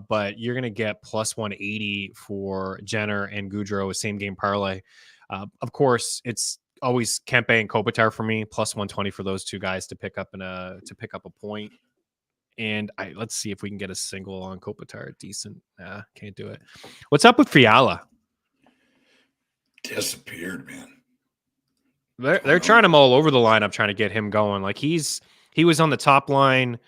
but you're going to get plus 180 for Jenner and Gaudreau, a same game parlay. Of course, it's always Kempe and Kopitar for me, plus 120 for those two guys to pick up a point. And let's see if we can get a single on Kopitar. Decent. Nah, can't do it. What's up with Fiala? Disappeared, man. They're trying him all over the lineup, trying to get him going. Like he was on the top line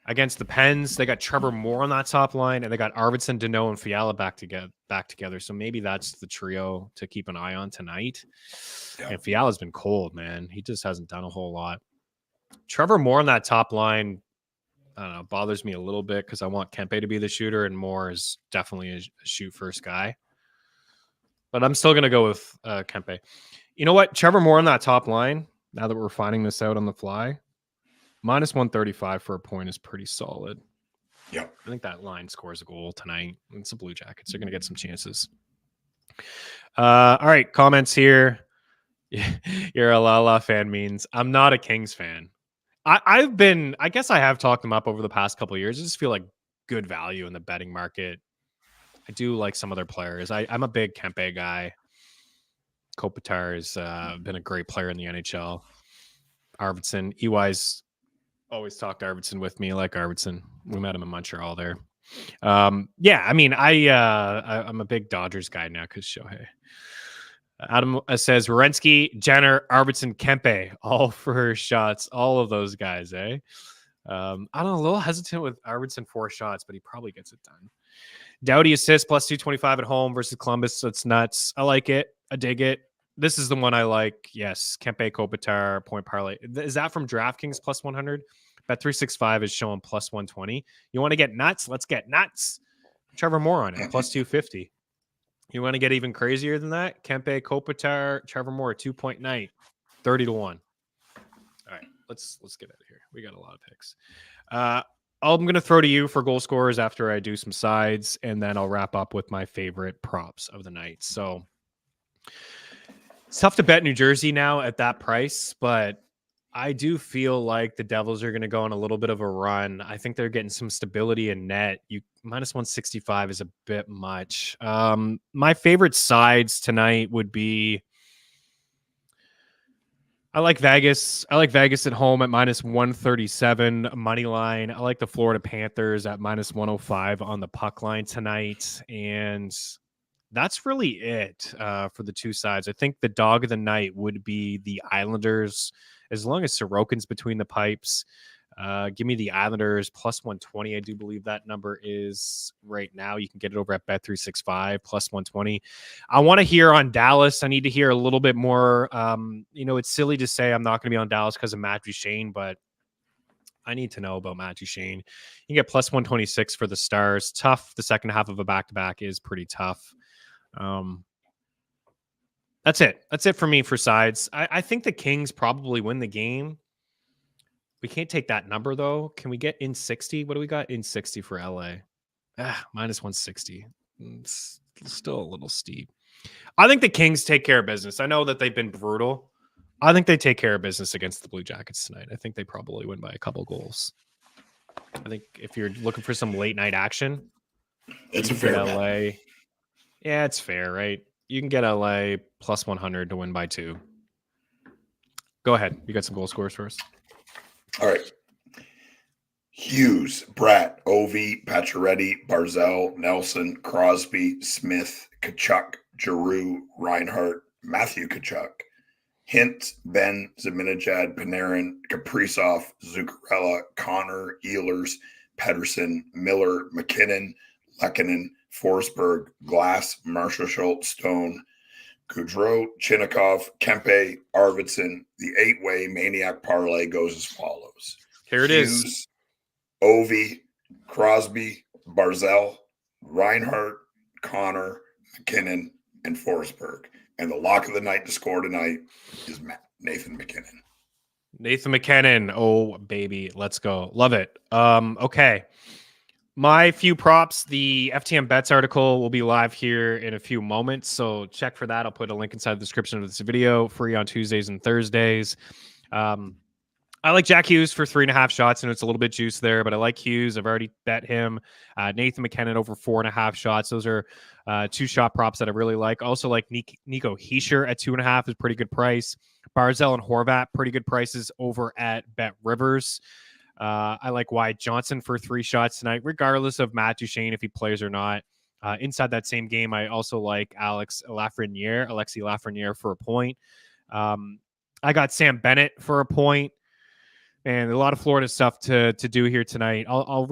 against the Pens. They got Trevor Moore on that top line, and they got Arvidsson, Deneau, and Fiala back together. So maybe that's the trio to keep an eye on tonight. Yeah. And Fiala's been cold, man. He just hasn't done a whole lot. Trevor Moore on that top line, I don't know, bothers me a little bit because I want Kempe to be the shooter, and Moore is definitely a shoot first guy. But I'm still going to go with Kempe. You know what? Trevor Moore on that top line, now that we're finding this out on the fly, minus 135 for a point is pretty solid. Yeah. I think that line scores a goal tonight. It's the Blue Jackets. They're going to get some chances. All right, comments here. You're a La fan means. I'm not a Kings fan. I guess I have talked them up over the past couple of years. I just feel like good value in the betting market. I do like some of their players. I'm a big Kempe guy. Kopitar has been a great player in the NHL. Arvidsson, EY's always talked Arvidsson with me. I like Arvidsson. We met him in Montreal there. Yeah, I mean, I'm a big Dodgers guy now because Shohei. Adam says Werenski, Jenner, Arvidsson, Kempe, all for shots. All of those guys, eh? I don't know, a little hesitant with Arvidsson 4 shots, but he probably gets it done. Doughty assist plus 225 at home versus Columbus. So it's nuts. I like it. I dig it. This is the one I like. Yes, Kempe, Kopitar, point parlay. Is that from DraftKings plus 100? Bet 365 is showing plus 120. You want to get nuts? Let's get nuts. Trevor Moore on it, plus 250. You want to get even crazier than that? Kempe, Kopitar, Trevor Moore, 2-point night, 30-1. All right, let's get out of here. We got a lot of picks. I'm going to throw to you for goal scorers after I do some sides, and then I'll wrap up with my favorite props of the night. So it's tough to bet New Jersey now at that price, but I do feel like the Devils are going to go on a little bit of a run. I think they're getting some stability in net. Minus 165 is a bit much. My favorite sides tonight would be, I like Vegas. I like Vegas at home at minus 137 money line. I like the Florida Panthers at minus 105 on the puck line tonight. And that's really it for the two sides. I think the dog of the night would be the Islanders. As long as Sorokin's between the pipes, give me the Islanders plus 120. I do believe that number is right now. You can get it over at Bet365 plus 120. I want to hear on Dallas. I need to hear a little bit more. It's silly to say I'm not going to be on Dallas because of Matt Duchene, but I need to know about Matt Duchene. You can get plus 126 for the Stars. Tough. The second half of a back-to-back is pretty tough. That's it. That's it for me for sides. I think the Kings probably win the game. We can't take that number, though. Can we get in 60? What do we got in 60 for LA? Minus 160. It's still a little steep. I think the Kings take care of business. I know that they've been brutal. I think they take care of business against the Blue Jackets tonight. I think they probably win by a couple goals. I think if you're looking for some late night action, It's you a can fair get bet. LA. Yeah, it's fair, right? You can get LA plus 100 to win by 2. Go ahead. You got some goal scorers for us? All right. Hughes, Bratt, Ovi, Pacioretty, Barzell, Nelson, Crosby, Smith, Kachuk, Giroux, Reinhart, Matthew Kachuk, Hint, Ben, Ziminejad, Panarin, Kaprizov, Zuccarella, Connor, Ehlers, Pedersen, Miller, McKinnon, Lehkonen, Forsberg, Glass, Marshall, Stone, Goudreau, Chinnikov, Kempe, Arvidsson. The 8-way Maniac parlay goes as follows. Here it is. Hughes, Ovi, Crosby, Barzell, Reinhart, Connor, McKinnon, and Forsberg. And the lock of the night to score tonight is Nathan McKinnon. Nathan McKinnon. Oh, baby. Let's go. Love it. Okay. My few props, the FTM Bets article will be live here in a few moments. So check for that. I'll put a link inside the description of this video, free on Tuesdays and Thursdays. I like Jack Hughes for 3.5 shots, and it's a little bit juice there, but I like Hughes. I've already bet him. Nathan McKinnon over 4.5 shots. Those are 2 shot props that I really like. Also like Nico Hischier at 2.5 is pretty good price. Barzell and Horvat, pretty good prices over at Bet Rivers. I like Wyatt Johnson for 3 shots tonight, regardless of Matt Duchene, if he plays or not. Inside that same game, I also like Alexis Lafreniere for a point. I got Sam Bennett for a point. And a lot of Florida stuff to do here tonight. I'll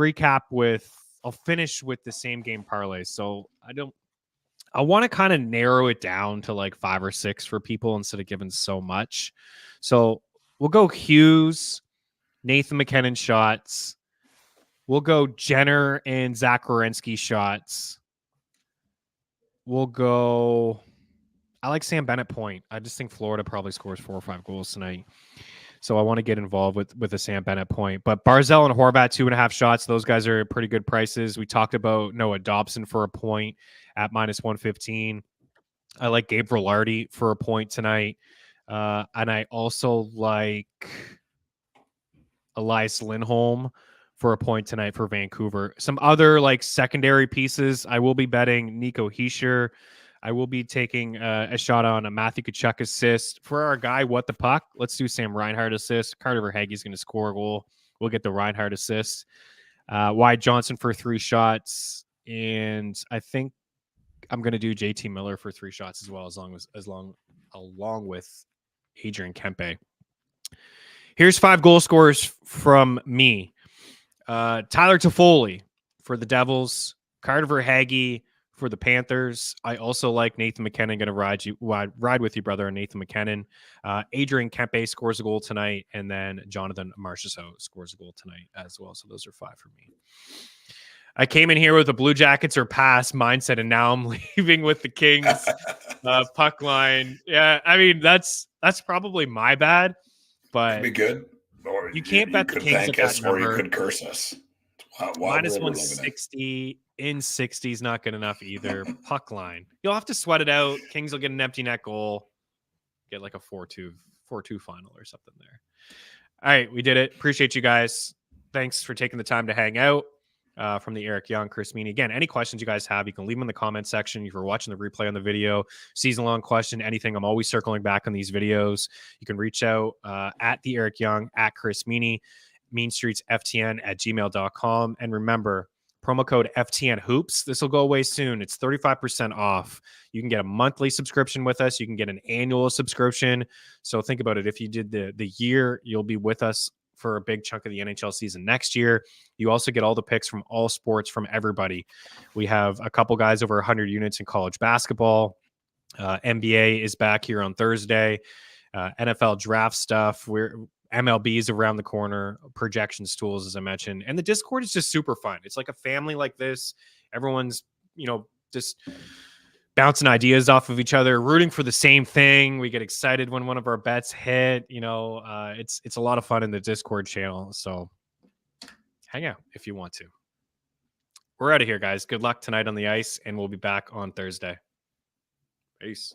finish with the same game parlays. So I want to kind of narrow it down to like 5 or 6 for people instead of giving so much. So we'll go Hughes, Nathan McKinnon shots. We'll go Jenner and Zach Werenski shots. We'll go. I like Sam Bennett point. I just think Florida probably scores 4 or 5 goals tonight. So I want to get involved with a Sam Bennett point. But Barzell and Horvat, 2.5 shots. Those guys are pretty good prices. We talked about Noah Dobson for a point at -115. I like Gabe Velarde for a point tonight. And I also like Elias Lindholm for a point tonight for Vancouver. Some other like secondary pieces. I will be betting Nico Hischier. I will be taking a shot on a Matthew Tkachuk assist. For our guy, What the Puck, let's do Sam Reinhart assist. Carter Verhaeghe's going to score a goal. We'll get the Reinhart assist. Wyatt Johnson for 3 shots. And I think I'm going to do JT Miller for 3 shots as well, along with Adrian Kempe. Here's 5 goal scorers from me. Tyler Toffoli for the Devils. Carter Verhaeghe for the Panthers. I also like Nathan McKinnon. Going to ride with you, brother, and Nathan McKinnon. Adrian Kempe scores a goal tonight, and then Jonathan Marchessault scores a goal tonight as well. So those are 5 for me. I came in here with the Blue Jackets or pass mindset, and now I'm leaving with the Kings puck line. Yeah, I mean that's probably my bad, but could be good. Or you can't bet the Kings at that or you number. could curse us. -160 in 60 is not good enough either. Puck line. You'll have to sweat it out. Kings will get an empty net goal. Get like a 4-2 final or something there. All right, we did it. Appreciate you guys. Thanks for taking the time to hang out. From the Eric Young, Chris Meaney. Again, any questions you guys have, you can leave them in the comment section. If you're watching the replay on the video, season-long question, anything, I'm always circling back on these videos. You can reach out at the Eric Young, at Chris Meaney, meanstreetsftn@gmail.com. And remember, promo code FTN Hoops. This will go away soon. It's 35% off. You can get a monthly subscription with us. You can get an annual subscription. So think about it. If you did the year, you'll be with us for a big chunk of the NHL season next year. You also get all the picks from all sports from everybody. We have a couple guys over 100 units in college basketball. NBA is back here on Thursday. NFL draft stuff. MLB is around the corner. Projections tools, as I mentioned. And the Discord is just super fun. It's like a family like this. Everyone's, just bouncing ideas off of each other, rooting for the same thing. We get excited when one of our bets hit. It's a lot of fun in the Discord channel. So hang out if you want to. We're out of here, guys. Good luck tonight on the ice, and we'll be back on Thursday. Peace.